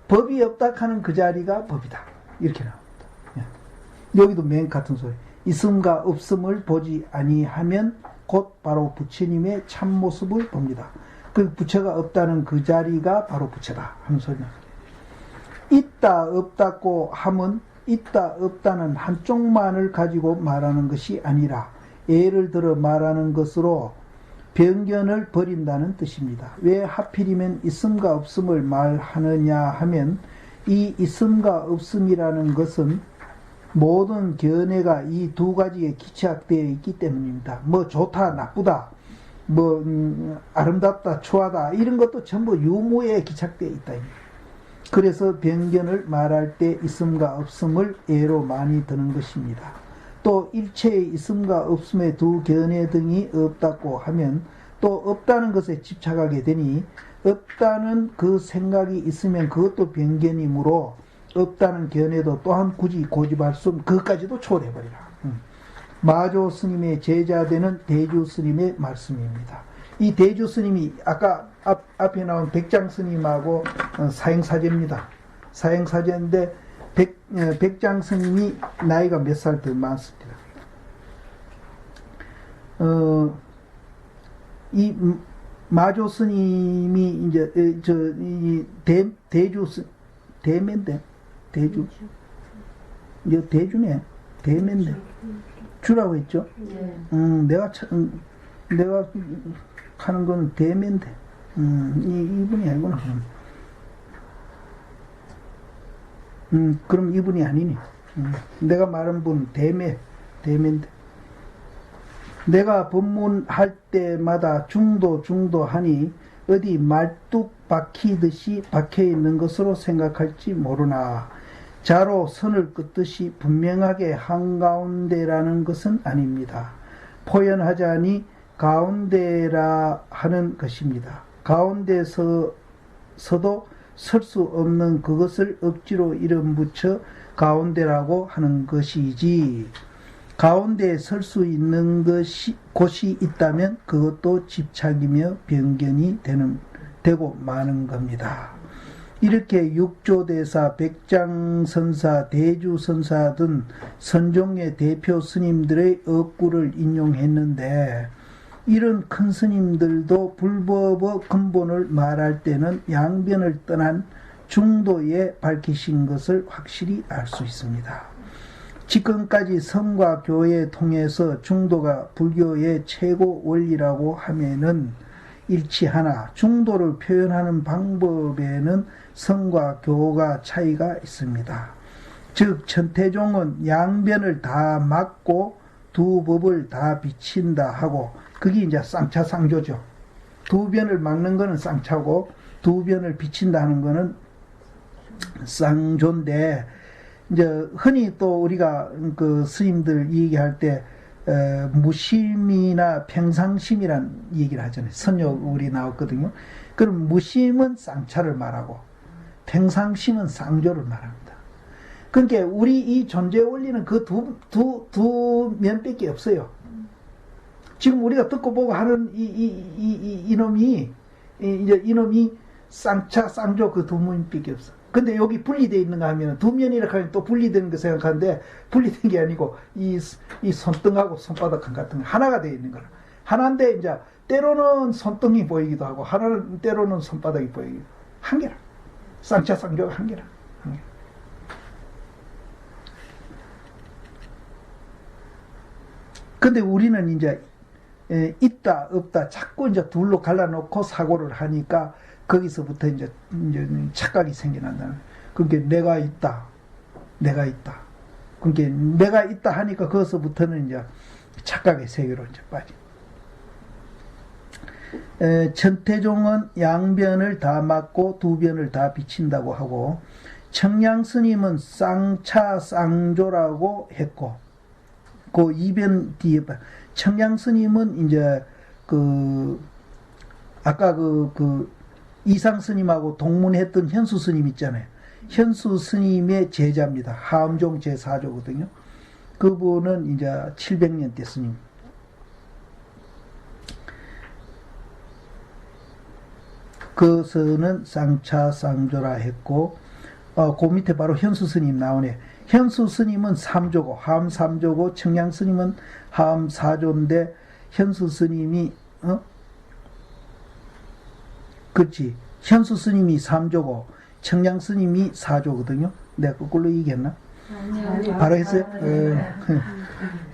법이 없다 하는 그 자리가 법이다, 이렇게 나옵니다. 여기도 맨 같은 소리. 있음과 없음을 보지 아니하면 곧 바로 부처님의 참모습을 봅니다. 그 부처가 없다는 그 자리가 바로 부처다 하는 소리입니다. 있다 없다고 함은 있다 없다는 한쪽만을 가지고 말하는 것이 아니라 예를 들어 말하는 것으로 변견을 버린다는 뜻입니다. 왜 하필이면 있음과 없음을 말하느냐 하면 이 있음과 없음이라는 것은 모든 견해가 이 두 가지에 기착되어 있기 때문입니다. 뭐 좋다 나쁘다, 뭐 아름답다 추하다, 이런 것도 전부 유무에 기착되어 있다. 그래서 변견을 말할 때 있음과 없음을 예로 많이 드는 것입니다. 또 일체의 있음과 없음의 두 견해 등이 없다고 하면 또 없다는 것에 집착하게 되니 없다는 그 생각이 있으면 그것도 변견이므로 없다는 견해도 또한 굳이 고집할 수 없는, 그것까지도 초월해버리라. 마조 스님의 제자 되는 대주 스님의 말씀입니다. 이 대주 스님이 아까 앞에 나온 백장 스님하고 사행사제입니다. 사행사제인데 백장 스님이 나이가 몇 살 더 많습니다. 이 마조 스님이 이제 이 대주 대면대 대주 이제 대주네, 대면대 주라고 했죠. 내가 하는 건 대면대. 이분이 아니구나. 그럼 이분이 아니니. 내가 말한 분 대면대. 내가 법문할 때마다 중도 하니 어디 말뚝 박히듯이 박혀 있는 것으로 생각할지 모르나 자로 선을 긋듯이 분명하게 한가운데라는 것은 아닙니다. 포연하자니 가운데라 하는 것입니다. 가운데서도 설 수 없는 그것을 억지로 이름 붙여 가운데라고 하는 것이지, 가운데에 설 수 있는 곳이 있다면 그것도 집착이며 변견이 되고 마는 겁니다. 이렇게 육조대사, 백장선사, 대주선사 등 선종의 대표 스님들의 억구를 인용했는데, 이런 큰 스님들도 불법의 근본을 말할 때는 양변을 떠난 중도에 밝히신 것을 확실히 알 수 있습니다. 지금까지 성과 교회 통해서 중도가 불교의 최고 원리라고 하면은 일치하나 중도를 표현하는 방법에는 성과 교가 차이가 있습니다. 즉 천태종은 양변을 다 막고 두 법을 다 비친다 하고, 그게 이제 쌍차쌍조죠. 두 변을 막는 거는 쌍차고 두 변을 비친다는 거는 쌍조인데, 이제 흔히 또 우리가 그 스님들 얘기할 때 무심이나 평상심이란 얘기를 하잖아요. 선욕 우리 나왔거든요. 그럼 무심은 쌍차를 말하고 평상심은 쌍조를 말합니다. 그러니까 우리 이 존재 원리는 그 두 면밖에 없어요. 지금 우리가 듣고 보고 하는 이놈이 쌍차, 쌍조 그 두 면밖에 없어. 근데 여기 분리되어 있는가 하면 두 면이라 하면 또 분리되는 거 생각하는데 분리된 게 아니고 이 손등하고 손바닥 같은 거 하나가 되어 있는 거라. 하나인데 이제 때로는 손등이 보이기도 하고 하나는 때로는 손바닥이 보이기도 하고 한 개라. 쌍차, 쌍조가 한 개라. 한 개. 근데 우리는 이제 있다 없다 자꾸 이제 둘로 갈라놓고 사고를 하니까 거기서부터 이제 착각이 생겨난다는. 그러니까 내가 있다. 그러니까 내가 있다 하니까 거기서부터는 이제 착각의 세계로 이제 빠져. 천태종은 양변을 다 막고 두 변을 다 비친다고 하고, 청량스님은 쌍차 쌍조라고 했고, 그 이변 뒤에 봐. 청량스님은 이제 아까 이상스님하고 동문했던 현수스님 있잖아요. 현수스님의 제자입니다. 하암종 제4조거든요. 그분은 이제 700년대 스님. 그서는 쌍차 쌍조라 했고, 그 밑에 바로 현수스님 나오네. 현수스님은 3조고 하암 3조고 청량스님은 하암 4조인데 현수스님이 그렇지. 현수스님이 3조고 청량스님이 4조거든요. 내가 거꾸로 얘기했나?
아니요.
바로 했어요?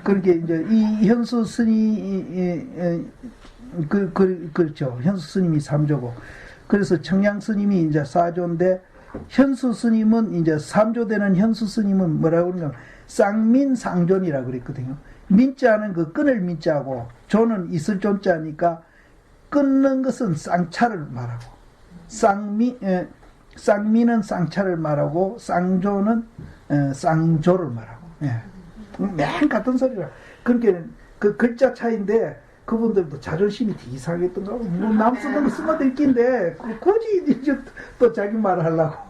그러니까 이제 이 현수스님 그렇죠. 현수스님이 3조고 그래서 청량스님이 이제 4조인데 현수스님은 이제 3조 되는 현수스님은 뭐라고 그러냐면 쌍민상존이라고 그랬거든요. 민자는 그 끊을 민자고 조는 있을 존자니까 끊는 것은 쌍차를 말하고 쌍미는 쌍차를 말하고 쌍조는 쌍조를 말하고 맨 같은 소리라. 그러니까 그 글자 차이인데 그분들도 자존심이 되게 이상했던 거고 뭐 남 쓰는 거 쓰면 될 낀데 굳이 이제 또 자기 말을 하려고.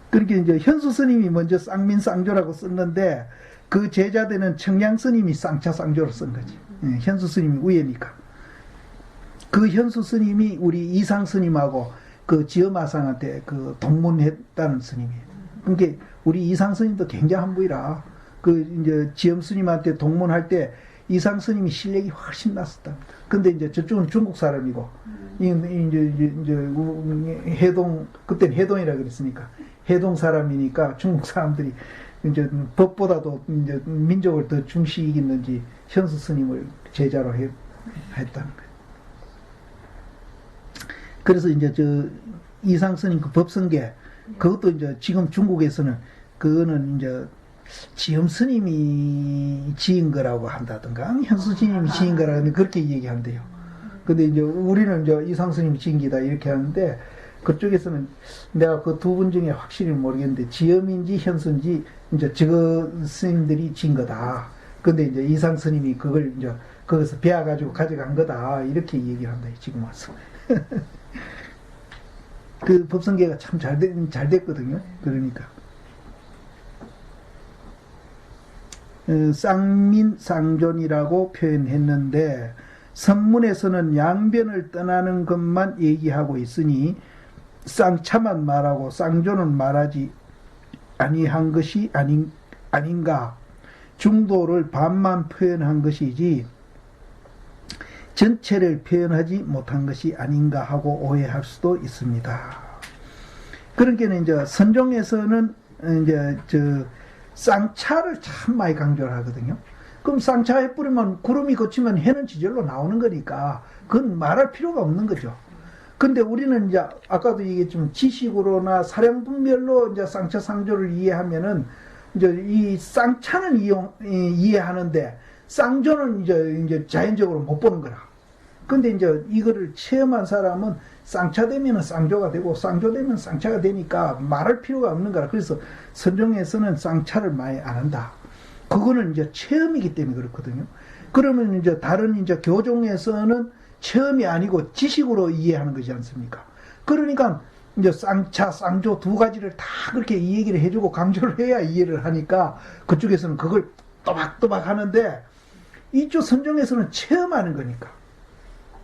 그렇게 이제 현수 스님이 먼저 쌍민쌍조라고 썼는데 그 제자되는 청량 스님이 쌍차 쌍조를 쓴 거지. 현수 스님이 위에니까. 그 현수 스님이 우리 이상 스님하고 그 지엄아상한테 그 동문했다는 스님이에요. 그러니까 우리 이상 스님도 굉장한 분이라 그 이제 지엄 스님한테 동문할 때 이상 스님이 실력이 훨씬 났었답니다. 근데 이제 저쪽은 중국 사람이고 이제 해동 그때는 해동이라 그랬으니까 해동 사람이니까 중국 사람들이 이제 법보다도 이제 민족을 더 중시 여겼는지 현수 스님을 제자로 했다는 거예요. 그래서 이제 저 이상 스님 그 법성계 그것도 이제 지금 중국에서는 그거는 이제 지엄 스님이 지은 거라고 한다든가 현수 스님이 지은 거라고 그렇게 얘기한대요. 근데 이제 우리는 이제 이상 스님이 지은 기다 이렇게 하는데 그쪽에서는 내가 그 두 분 중에 확실히 모르겠는데 지엄인지 현수인지 이제 저 스님들이 지은 거다. 근데 이제 이상 스님이 그걸 이제 거기서 배워가지고 가져간 거다 이렇게 얘기를 한다 지금 와서. 그 법성계가 참 잘 됐거든요. 그러니까. 쌍민쌍존이라고 표현했는데 선문에서는 양변을 떠나는 것만 얘기하고 있으니 쌍차만 말하고 쌍조는 말하지 아니한 것이 아닌가. 중도를 반만 표현한 것이지 전체를 표현하지 못한 것이 아닌가 하고 오해할 수도 있습니다. 그러니까 이제 선종에서는 이제 쌍차를 참 많이 강조를 하거든요. 그럼 쌍차 해뿌리면 구름이 걷히면 해는 지절로 나오는 거니까 그건 말할 필요가 없는 거죠. 근데 우리는 이제 아까도 얘기했지만 지식으로나 사량분별로 이제 쌍차 쌍조를 이해하면은 이제 이 쌍차는 이해하는데 쌍조는 이제 자연적으로 못 보는 거라. 근데 이제 이거를 체험한 사람은 쌍차 되면은 쌍조가 되고 쌍조 되면 쌍차가 되니까 말할 필요가 없는 거라. 그래서 선종에서는 쌍차를 많이 안 한다. 그거는 이제 체험이기 때문에 그렇거든요. 그러면 이제 다른 이제 교종에서는 체험이 아니고 지식으로 이해하는 것이지 않습니까? 그러니까 이제 쌍차, 쌍조 두 가지를 다 그렇게 이 얘기를 해주고 강조를 해야 이해를 하니까 그쪽에서는 그걸 또박또박 하는데 이쪽 선정에서는 체험하는 거니까.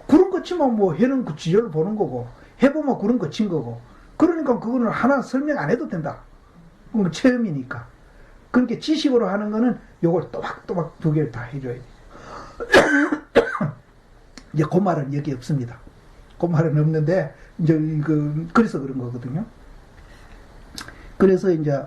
구름 거치면 뭐 해는 그 지절을 보는 거고 해보면 구름 거친 거고 그러니까 그거는 하나 설명 안 해도 된다. 그건 체험이니까. 그렇게 지식으로 하는 거는 요걸 또박또박 두 개를 다 해줘야 돼. 이제 그 말은 여기 없습니다. 그 말은 없는데 이제 그래서 그런 거거든요. 그래서 이제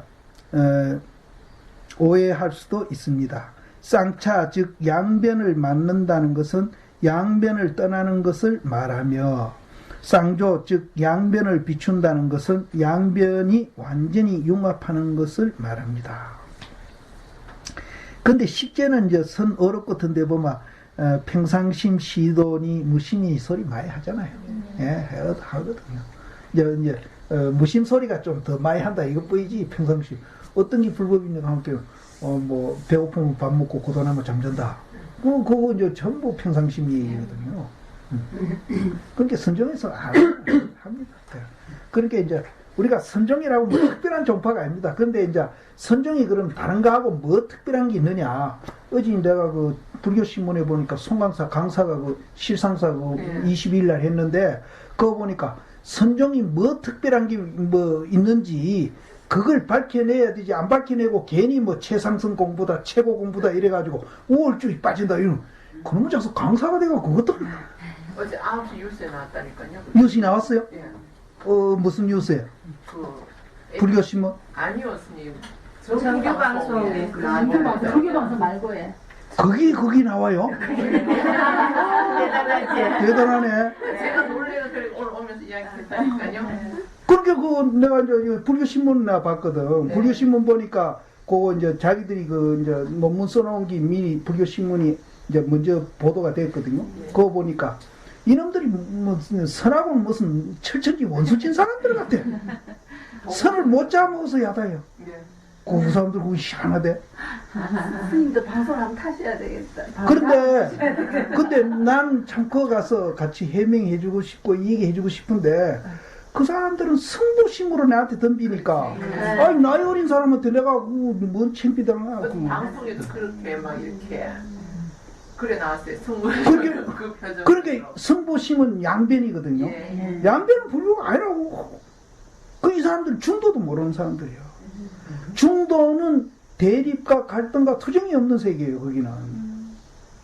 오해할 수도 있습니다. 쌍차 즉 양변을 맞는다는 것은 양변을 떠나는 것을 말하며 쌍조 즉 양변을 비춘다는 것은 양변이 완전히 융합하는 것을 말합니다. 근데 실제는 이제 선 어록 같은 데 보면 평상심 시도니 무심이 소리 많이 하잖아요. 예, 하거든요. 이제 무심 소리가 좀 더 많이 한다 이거 보이지 평상심. 어떤 게 불법인가 하면 뭐 배고프면 밥 먹고 고단하면 잠잔다. 그거 이제 전부 평상심 얘기거든요. 그러니까 선정에서 합니다. 그러니까 이제 우리가 선정이라고 뭐 특별한 종파가 아닙니다. 근데 이제 선정이 그럼 다른 거하고 뭐 특별한 게 있느냐. 어제 내가 그 불교 신문에 보니까 송강사 강사가 그 실상사 그 22일 날 했는데 그거 보니까 선정이 뭐 특별한 게 뭐 있는지 그걸 밝혀내야 되지. 안 밝혀내고 괜히 뭐 최상승 공부다 최고 공부다 이래가지고 우월줄이 빠진다 이런 그놈의 자서 강사가 돼가 그것도
어제 9시 뉴스에 나왔다니까요.
뉴스에 나왔어요?
예.
무슨 뉴스에?
그
불교 신문?
아니요, 스님.
정규 방송에 정규 방송 말고 해.
거기 나와요?
대단하지.
대단하네.
제가 놀래서 오늘 오면서 이야기했다니까요.
그렇게 내가 이제 불교 신문 나 봤거든. 불교 신문 보니까 그거 이제 자기들이 그 이제 논문 써놓은 게 미리 불교 신문이 이제 먼저 보도가 됐거든요. 그거 보니까 이놈들이 무슨 선하고는 무슨 철천지 원수진 사람들 같아. 선을 못 잡아먹어서 야다요. 그 사람들 그거 희한하대.
스님도 방송 한번 타셔야 되겠다.
근데 난 참 그거 가서 같이 해명해주고 싶고 얘기해주고 싶은데 그 사람들은 승부심으로 나한테 덤비니까 아니 나이 어린 사람한테 내가 뭔 창피당하
방송에도 그렇게 막 이렇게 그래 나왔어요. 승부 그 표정.
그러니까 승부심은 양변이거든요.
예.
양변은 불교가 아니라고. 이 사람들은 중도도 모르는 사람들이에요. 중도는 대립과 갈등과 투정이 없는 세계예요. 거기는.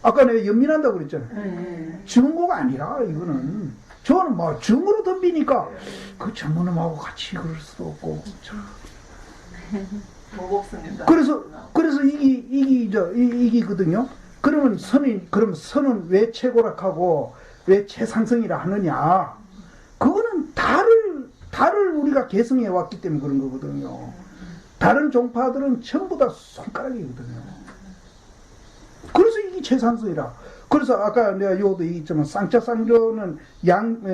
아까 내가 연민한다고 그랬잖아요. 중고가 아니라 이거는 저는 뭐 중으로 덤비니까 그 전문음하고 같이 그럴 수도 없고.
모복스님도.
그래서 이기거든요. 그럼 선은 왜 최고락하고 왜 최상승이라 하느냐? 그거는 달을 우리가 개성해 왔기 때문에 그런 거거든요. 다른 종파들은 전부 다 손가락이거든요. 그래서 이게 최상승이라. 그래서 아까 내가 요도 얘기했지만 쌍차쌍조는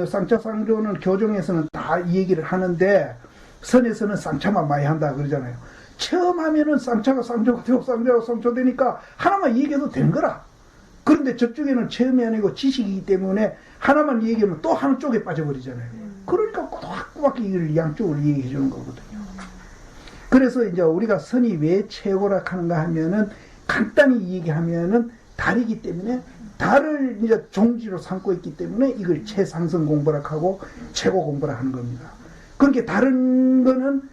쌍차쌍조는 교정에서는 다 이 얘기를 하는데 선에서는 쌍차만 많이 한다 그러잖아요. 체험하면은 쌍차가 쌍조가 되고 쌍조가 쌍조 되니까 하나만 얘기해도 된 거라. 그런데 저쪽에는 체험이 아니고 지식이기 때문에 하나만 얘기하면 또 한쪽에 빠져버리잖아요. 그러니까 꼬박꼬박 이걸 양쪽으로 얘기해 주는 거거든요. 그래서 이제 우리가 선이 왜 최고라 하는가 하면은 간단히 얘기하면은 달이기 때문에 달을 이제 종지로 삼고 있기 때문에 이걸 최상승 공부라 하고 최고 공부라 하는 겁니다. 그렇게 다른 거는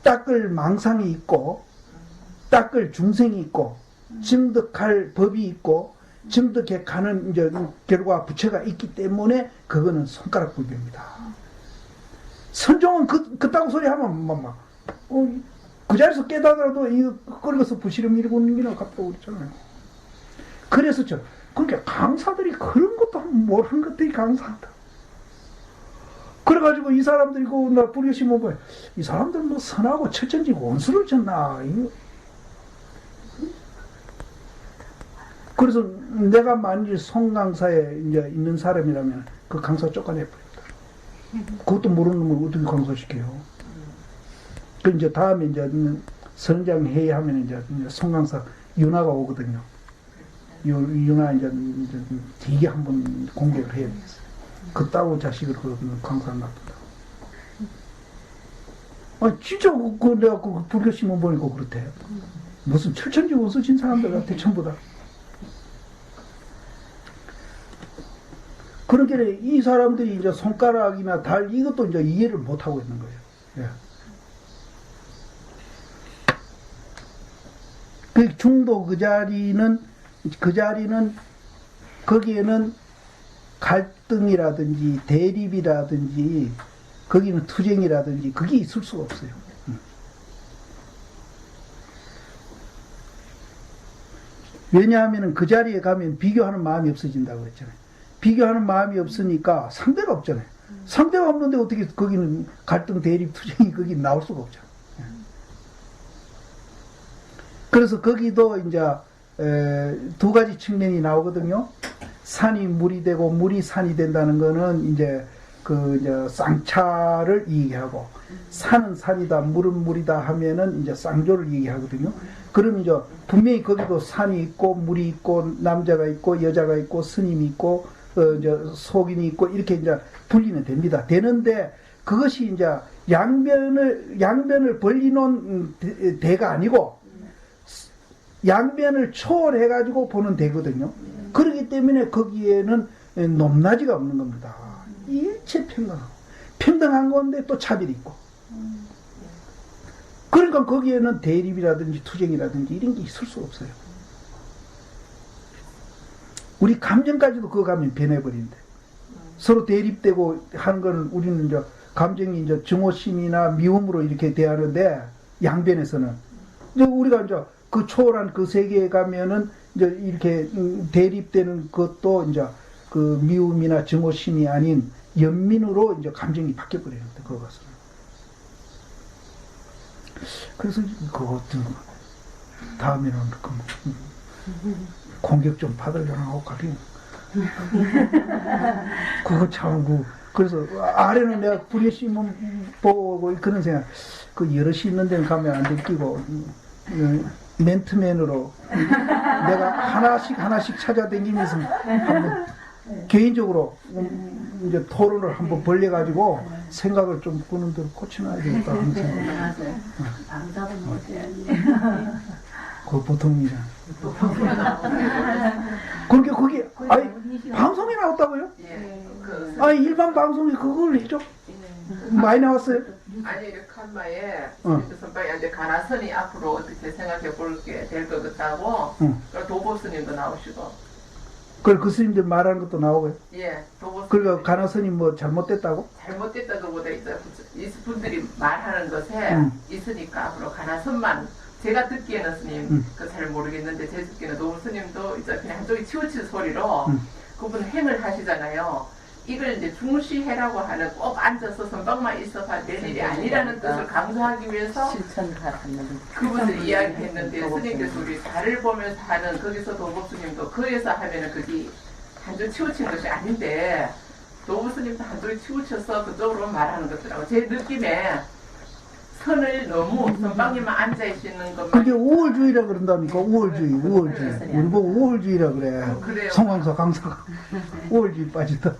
닦을 망상이 있고 닦을 중생이 있고 증득할 법이 있고 증득해 가는 이제 결과 부처가 있기 때문에 그거는 손가락 불교입니다. 선종은 그따구 소리 하면 그 자리에서 깨닫아도 이거 끌어서 부시름 일고 있는 게나 같다고 그랬잖아요. 그래서 그러니까 강사들이 그런 것도 모르는 것들이 강사한다. 그래가지고 이 사람들이 나 불교신문 보면 이 사람들 뭐 선하고 철천지 원수를 졌나. 그래서 내가 만일 송강사에 이제 있는 사람이라면 그 강사 쫓아내버립니다. 그것도 모르는 놈을 어떻게 강사시켜요? 그 이제 다음에 이제 선장 회의하면 이제 송강사 윤화가 오거든요. 유나 이제 되게 한번 공격을 해야 되겠어요. 그따구 자식을 그러면 강산 놔둔다. 아, 진짜, 내가 그 불교 신문 보니까 그렇대. 무슨 철천지 웃으신 사람들 같아, 전부 다. 그러니까 이 사람들이 이제 손가락이나 달, 이것도 이제 이해를 못하고 있는 거예요. 예. 그 중도 그 자리는, 거기에는 갈등이라든지 대립이라든지 거기는 투쟁이라든지 그게 있을 수가 없어요. 왜냐하면 그 자리에 가면 비교하는 마음이 없어진다고 그랬잖아요. 비교하는 마음이 없으니까 상대가 없잖아요. 상대가 없는데 어떻게 거기는 갈등 대립 투쟁이 거기 나올 수가 없잖아요. 그래서 거기도 이제 두 가지 측면이 나오거든요. 산이 물이 되고 물이 산이 된다는 거는 이제 이제 쌍차를 얘기하고, 산은 산이다, 물은 물이다 하면은 이제 쌍조를 얘기하거든요. 그럼 이제 분명히 거기도 산이 있고 물이 있고 남자가 있고 여자가 있고 스님이 있고 이제 속인이 있고 이렇게 이제 분리는 됩니다. 되는데 그것이 이제 양변을 벌리놓은 대가 아니고 양변을 초월해가지고 보는 대거든요. 그렇기 때문에 거기에는 높낮이가 없는 겁니다. 일체 평등한 건데 또 차별이 있고. 그러니까 거기에는 대립이라든지 투쟁이라든지 이런 게 있을 수 없어요. 우리 감정까지도 그거 가면 변해버린대. 서로 대립되고 하는 거는 우리는 이제 감정이 이제 증오심이나 미움으로 이렇게 대하는데, 양변에서는 이제 우리가 이제 그 초월한 그 세계에 가면은 이제 이렇게 대립되는 것도 이제 그 미움이나 증오심이 아닌 연민으로 이제 감정이 바뀌어버리는데, 그것은. 그래서 그것도 다음에는 공격 좀 받으려나 하고 가긴. 그거 참, 그래서 아래는 내가 불의 신문 보고 그런 생각, 그 여럿이 있는 데는 가면 안 들키고, 맨투맨으로 내가 하나씩 찾아다니면서 한번 개인적으로 이제 토론을 한번 벌려가지고 생각을 좀 꾸는 대로 고쳐놔야 되겠다 하는 생각. 그거 보통이잖아. 그렇게 거기, 아니, 방송에 나왔다고요?
예.
아니, 일반 방송에 그걸 해줘? 많이 나왔어요?
아니, 칸마에
어.
선방한테 가나선이 앞으로 어떻게 생각해 볼게 될 것 같다고, 도보 스님도 나오시고.
그 스님들 말하는 것도 나오고요.
예, 도보 스님.
그러니까 가나 스님 뭐 잘못됐다고?
잘못됐다 그보다 이 분들이 말하는 것에 있으니까 앞으로 가나선만, 제가 듣기에는 스님 그 잘 모르겠는데 제 듣기에는 도보 스님도 이제 그냥 한쪽이 치우친 소리로 그분 행을 하시잖아요. 이걸 이제 중시해라고 하는, 꼭 앉아서 선방만 있어봐 될 일이 아니라는 뜻을 강조하기 위해서 그분들이 이야기했는데, 스님께서 우리 달을 보면서 하는, 거기서 도보스님도 그에서 하면은 그게 한쪽 치우친 것이 아닌데, 도보스님도 한쪽에 치우쳐서 그쪽으로 말하는 것더라고. 제 느낌에 선을 너무 선방님만 앉아있는 것만.
그게 우월주의라 그런다니까. 우월주의. 우리 보고 우월주의라 그래.
그래요.
송광서 강사가 우월주의 빠지다.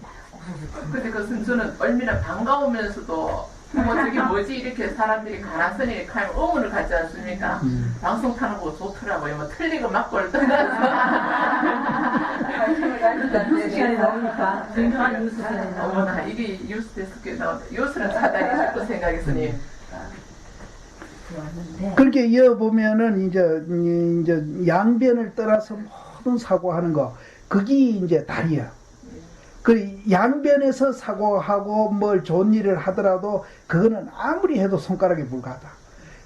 근데 그것은 저는 얼마나 반가우면서도, 뭐 저게 뭐지 이렇게 사람들이 가나선이 이렇게 하면 의문을 갖지 않습니까? 방송 타는 거 좋더라고요. 뭐 틀리고 맞고를 떠나서.
뉴스 시간에 나오니까 중요한 뉴스 시간에 나오니까.
어머나, 이게 뉴스 데스크에 나온다. 뉴스는 차단이 싶고 생각했으니.
그렇게 이어보면은 이제 양변을 떠나서 모든 사고하는 거, 그게 이제 달이야. 그 양변에서 사고하고 뭘 좋은 일을 하더라도 그거는 아무리 해도 손가락에 불과하다.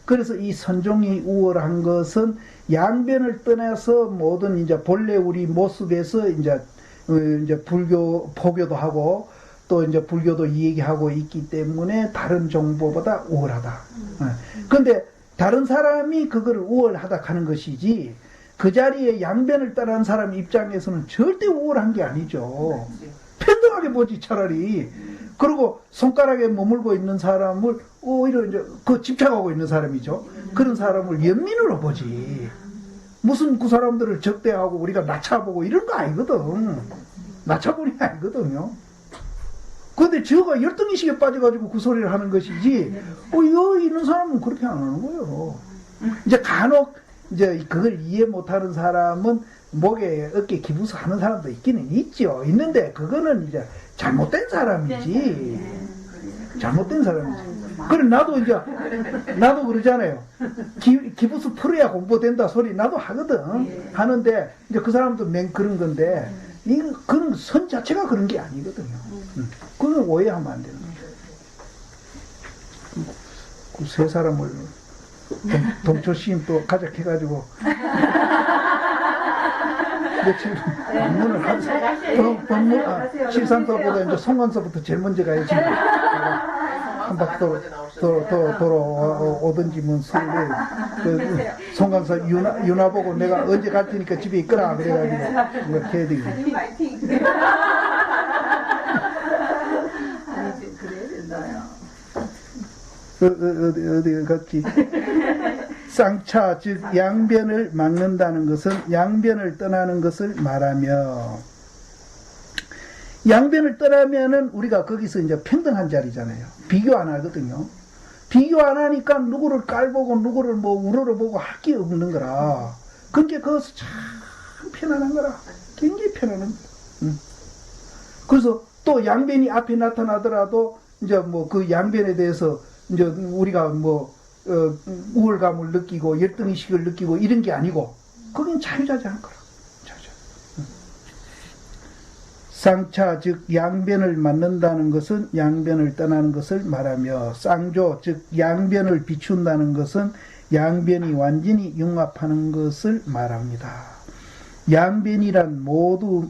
그래서 이 선종이 우월한 것은 양변을 떠나서 모든 이제 본래 우리 모습에서 이제 포교도 하고 또 이제 불교도 얘기하고 있기 때문에 다른 정보보다 우월하다. 그런데 다른 사람이 그걸 우월하다 하는 것이지, 그 자리에 양변을 따라한 사람 입장에서는 절대 우월한 게 아니죠. 평등하게 보지, 차라리. 그리고 손가락에 머물고 있는 사람을 오히려 이제 그 집착하고 있는 사람이죠. 그런 사람을 연민으로 보지. 무슨 그 사람들을 적대하고 우리가 낮춰보고 이런 거 아니거든. 낮춰보는 게 아니거든요. 근데 저가 열등의식에 빠져가지고 그 소리를 하는 것이지, 여기 있는 사람은 그렇게 안 하는 거예요. 이제 간혹, 이제 그걸 이해 못하는 사람은 목에 어깨 기부서 하는 사람도 있기는 있죠. 있는데, 그거는 이제 잘못된 사람이지. 잘못된 사람이지. 그래, 나도 그러잖아요. 기부서 풀어야 공부된다 소리 나도 하거든. 하는데, 이제 그 사람도 그런 건데, 그런 선 자체가 그런 게 아니거든요. 그건 오해하면 안 되는 거죠. 그 세 사람을 동초시임 또 가작해가지고 며칠 방문을 하죠. 실산서보다 이제 송관서부터 제일 먼저 가야지. 한 바퀴 돌아오든지 뭔 소리를 송관서 유나 보고 내가 언제 갈 테니까 집에 있거라 그래가지고 이렇게 해야 되겠네. 어디 갔지? 쌍차, 즉 양변을 막는다는 것은 양변을 떠나는 것을 말하며, 양변을 떠나면은 우리가 거기서 이제 평등한 자리잖아요. 비교 안 하거든요. 비교 안 하니까 누구를 깔보고 누구를 뭐 우러러보고 할 게 없는 거라. 그게 그것은 참 편안한 거라. 굉장히 편안한 거라. 그래서 또 양변이 앞에 나타나더라도 이제 뭐 그 양변에 대해서 이제 우리가 뭐 우월감을 느끼고 열등의식을 느끼고 이런 게 아니고 그건 자유자재한 거라. 자유자재. 쌍차 즉 양변을 맞는다는 것은 양변을 떠나는 것을 말하며, 쌍조 즉 양변을 비춘다는 것은 양변이 완전히 융합하는 것을 말합니다. 양변이란 모두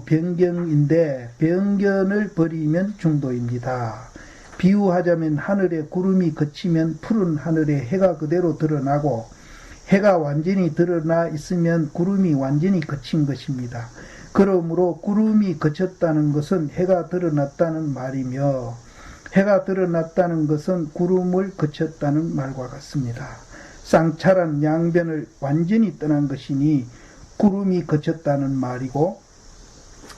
변경인데 변견을 버리면 중도입니다. 비유하자면 하늘에 구름이 걷히면 푸른 하늘에 해가 그대로 드러나고, 해가 완전히 드러나 있으면 구름이 완전히 걷힌 것입니다. 그러므로 구름이 걷혔다는 것은 해가 드러났다는 말이며, 해가 드러났다는 것은 구름을 걷혔다는 말과 같습니다. 쌍차란 양변을 완전히 떠난 것이니 구름이 걷혔다는 말이고,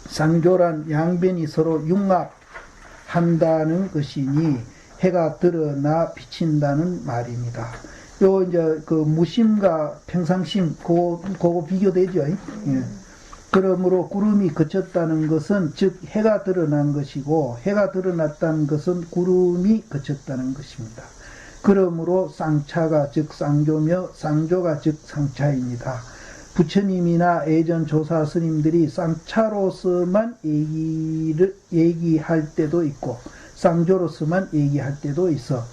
쌍조란 양변이 서로 융합한다는 것이니 해가 드러나 비친다는 말입니다. 요 이제 그 무심과 평상심 그거 비교되죠. 예. 그러므로 구름이 걷혔다는 것은 즉 해가 드러난 것이고, 해가 드러났다는 것은 구름이 걷혔다는 것입니다. 그러므로 쌍차가 즉 쌍조며 쌍조가 즉 쌍차입니다. 부처님이나 예전 조사 스님들이 쌍차로서만 얘기할 때도 있고 쌍조로서만 얘기할 때도 있어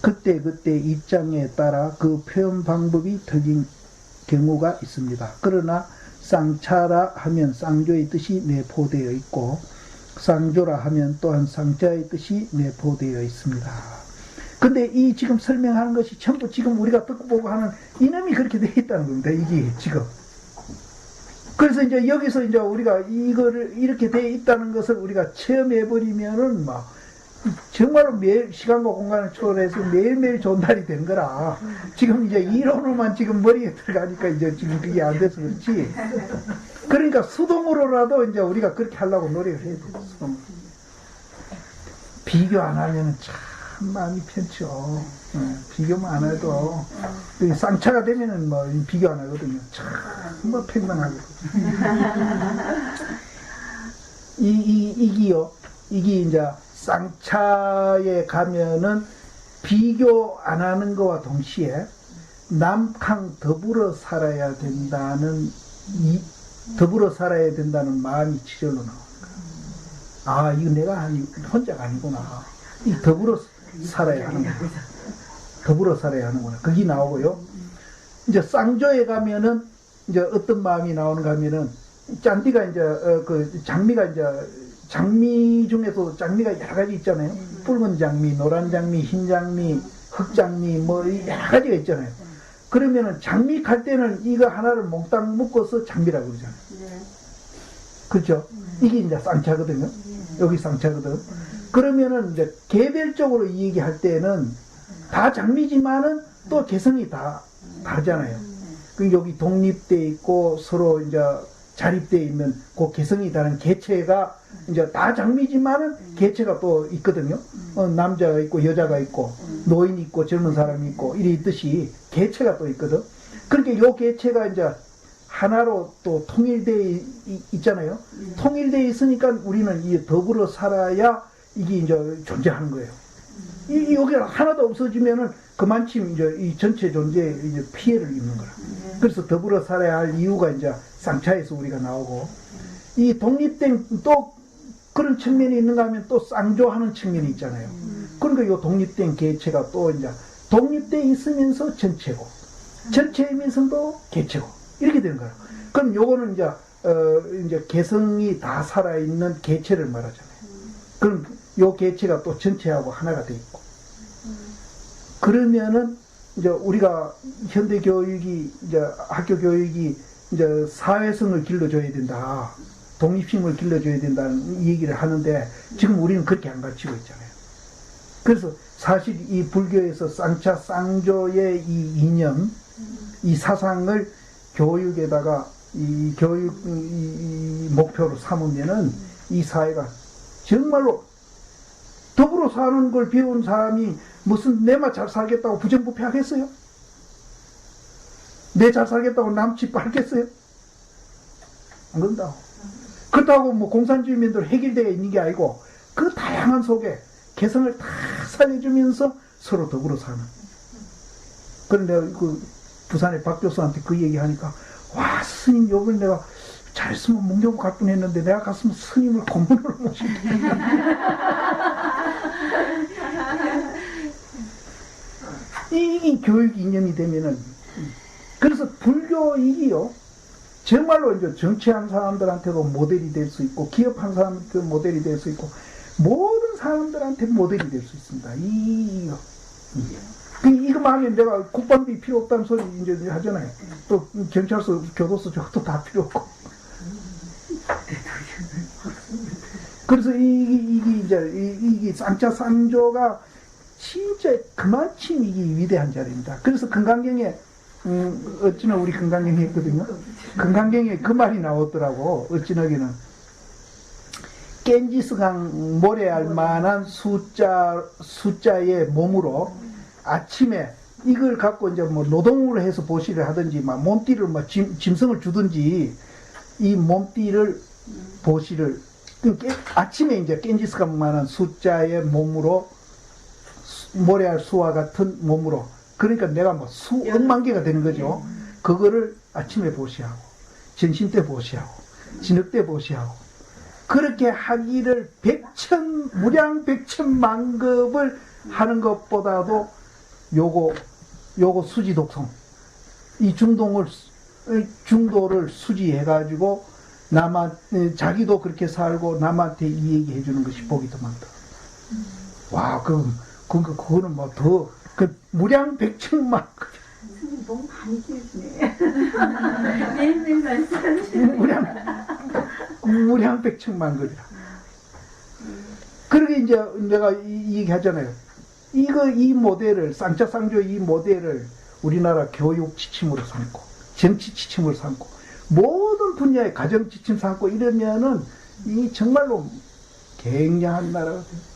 그때 입장에 따라 그 표현 방법이 틀린 경우가 있습니다. 그러나 쌍차라 하면 쌍조의 뜻이 내포되어 있고 쌍조라 하면 또한 쌍자의 뜻이 내포되어 있습니다. 근데 이 지금 설명하는 것이 전부 지금 우리가 듣고 보고 하는 이놈이 그렇게 되어 있다는 겁니다. 이게 지금. 그래서 이제 여기서 이제 우리가 이거를 이렇게 되어 있다는 것을 우리가 체험해버리면은 막 정말로 매일 시간과 공간을 초월해서 매일매일 좋은 날이 된 거라. 지금 이제 이론으로만 지금 머리에 들어가니까 이제 지금 그게 안 돼서 그렇지. 그러니까 수동으로라도 이제 우리가 그렇게 하려고 노력을 해야 돼요. 수동으로. 비교 안 하면 참 마음이 편죠. 비교만 안 해도 쌍차가 되면은 뭐 비교 안 하거든요. 참 뭐 평등하거든요. 이게 이제 쌍차에 가면은 비교 안 하는 거와 동시에 남캉 더불어 살아야 된다는 마음이 지절로 나오는 거야. 이거 내가 혼자가 아니구나. 이 더불어 살아야 하는 거야. 더불어 살아야 하는구나. 그게 나오고요. 이제 쌍조에 가면은 이제 어떤 마음이 나오는가 하면은 짠디가 이제 그 장미가 이제 장미 중에도 장미가 여러 가지 있잖아요. 붉은 장미, 노란 장미, 흰 장미, 흑장미 뭐 여러 가지가 있잖아요. 그러면은 장미 갈 때는 이거 하나를 몽땅 묶어서 장미라고 그러잖아요. 그렇죠? 이게 이제 쌍차거든요. 여기 쌍차거든. 그러면은 이제 개별적으로 이 얘기할 때는 다 장미지만은 또 개성이 다 다르잖아요. 그 여기 독립돼 있고 서로 이제 자립돼 있는 그 개성이 다른 개체가 이제 다 장미지만은 개체가 또 있거든요. 남자가 있고 여자가 있고 노인이 있고 젊은 사람이 있고 이래 있듯이 개체가 또 있거든. 그렇게 요 개체가 이제 하나로 또 통일돼 있잖아요. 통일돼 있으니까 우리는 이 더불어 살아야 이게 이제 존재하는 거예요. 여기가 하나도 없어지면은 그만큼 이제 이 전체 존재에 이제 피해를 입는 거라. 그래서 더불어 살아야 할 이유가 이제 쌍차에서 우리가 나오고, 이 독립된 또 그런 측면이 있는가 하면 또 쌍조하는 측면이 있잖아요. 그러니까 이 독립된 개체가 또 이제 독립돼 있으면서 전체고, 전체이면서도 개체고, 이렇게 되는 거야. 그럼 요거는 이제 개성이 다 살아있는 개체를 말하잖아요. 그럼 요 개체가 또 전체하고 하나가 돼 있고. 그러면은 이제 우리가 현대 교육이 이제 학교 교육이 이제 사회성을 길러줘야 된다. 독립심을 길러줘야 된다는 이 얘기를 하는데 지금 우리는 그렇게 안 가르치고 있잖아요. 그래서 사실 이 불교에서 쌍차 쌍조의 이 이념, 이 사상을 교육에다가 이 교육 이 목표로 삼으면은 이 사회가 정말로 더불어 사는 걸 배운 사람이 무슨 내만 잘 살겠다고 부정부패 하겠어요? 내 잘 살겠다고 남집 밟겠어요? 안 그런다고. 그렇다고 뭐 공산주의민들 해결되어 있는 게 아니고 그 다양한 속에 개성을 다 살려주면서 서로 더불어 사는. 그런데 그 부산의 박 교수한테 그 얘기 하니까 와 스님 요번에 내가 잘했으면 문교부 갈 뻔했는데 내가 갔으면 스님을 고문으로 모신다. 이 교육 이념이 되면은 그래서 불교이요 정말로 이제 정치하는 사람들한테도 모델이 될 수 있고 기업하는 사람한테도 모델이 될 수 있고 모든 사람들한테 모델이 될 수 있습니다. 이거만 하면 내가 국방비 필요 없다는 소리 이제 하잖아요. 또 경찰서, 교도소 저것도 다 필요 없고. 그래서 이게 쌍차 쌍조가 진짜 그만큼 이게 위대한 자리입니다. 그래서 금강경에 어찌나 우리 금강경에 했거든요. 금강경에 그 말이 나오더라고. 어찌나기는 깬지스강 모래알 만한 숫자의 몸으로 아침에 이걸 갖고 이제 뭐 노동으로 해서 보시를 하든지 막 몸띠를 뭐 짐승을 주든지 이 몸띠를 보시를 아침에 이제 깬지스강만한 숫자의 몸으로 모래알 수와 같은 몸으로 그러니까 내가 뭐 수억만 개가 되는 거죠. 그거를 아침에 보시하고 점심 때 보시하고 저녁 때 보시하고 그렇게 하기를 무량 백천만급을 하는 것보다도 요거 수지 독성 이 중도를 수지해가지고 자기도 그렇게 살고 남한테 이 얘기 해주는 것이 복이 더 많다. 와, 그거는 뭐 무량 백천만.
스님 너무 많이 키우시네. 매일매일 말씀하시네.
무량 백천만 거리라. 그러게 이제 내가 이 얘기 하잖아요. 이 모델을, 쌍차쌍조 이 모델을 우리나라 교육 지침으로 삼고, 정치 지침으로 삼고, 모든 분야의 가정 지침 삼고 이러면은 이 정말로 굉장한 나라가 됩니다.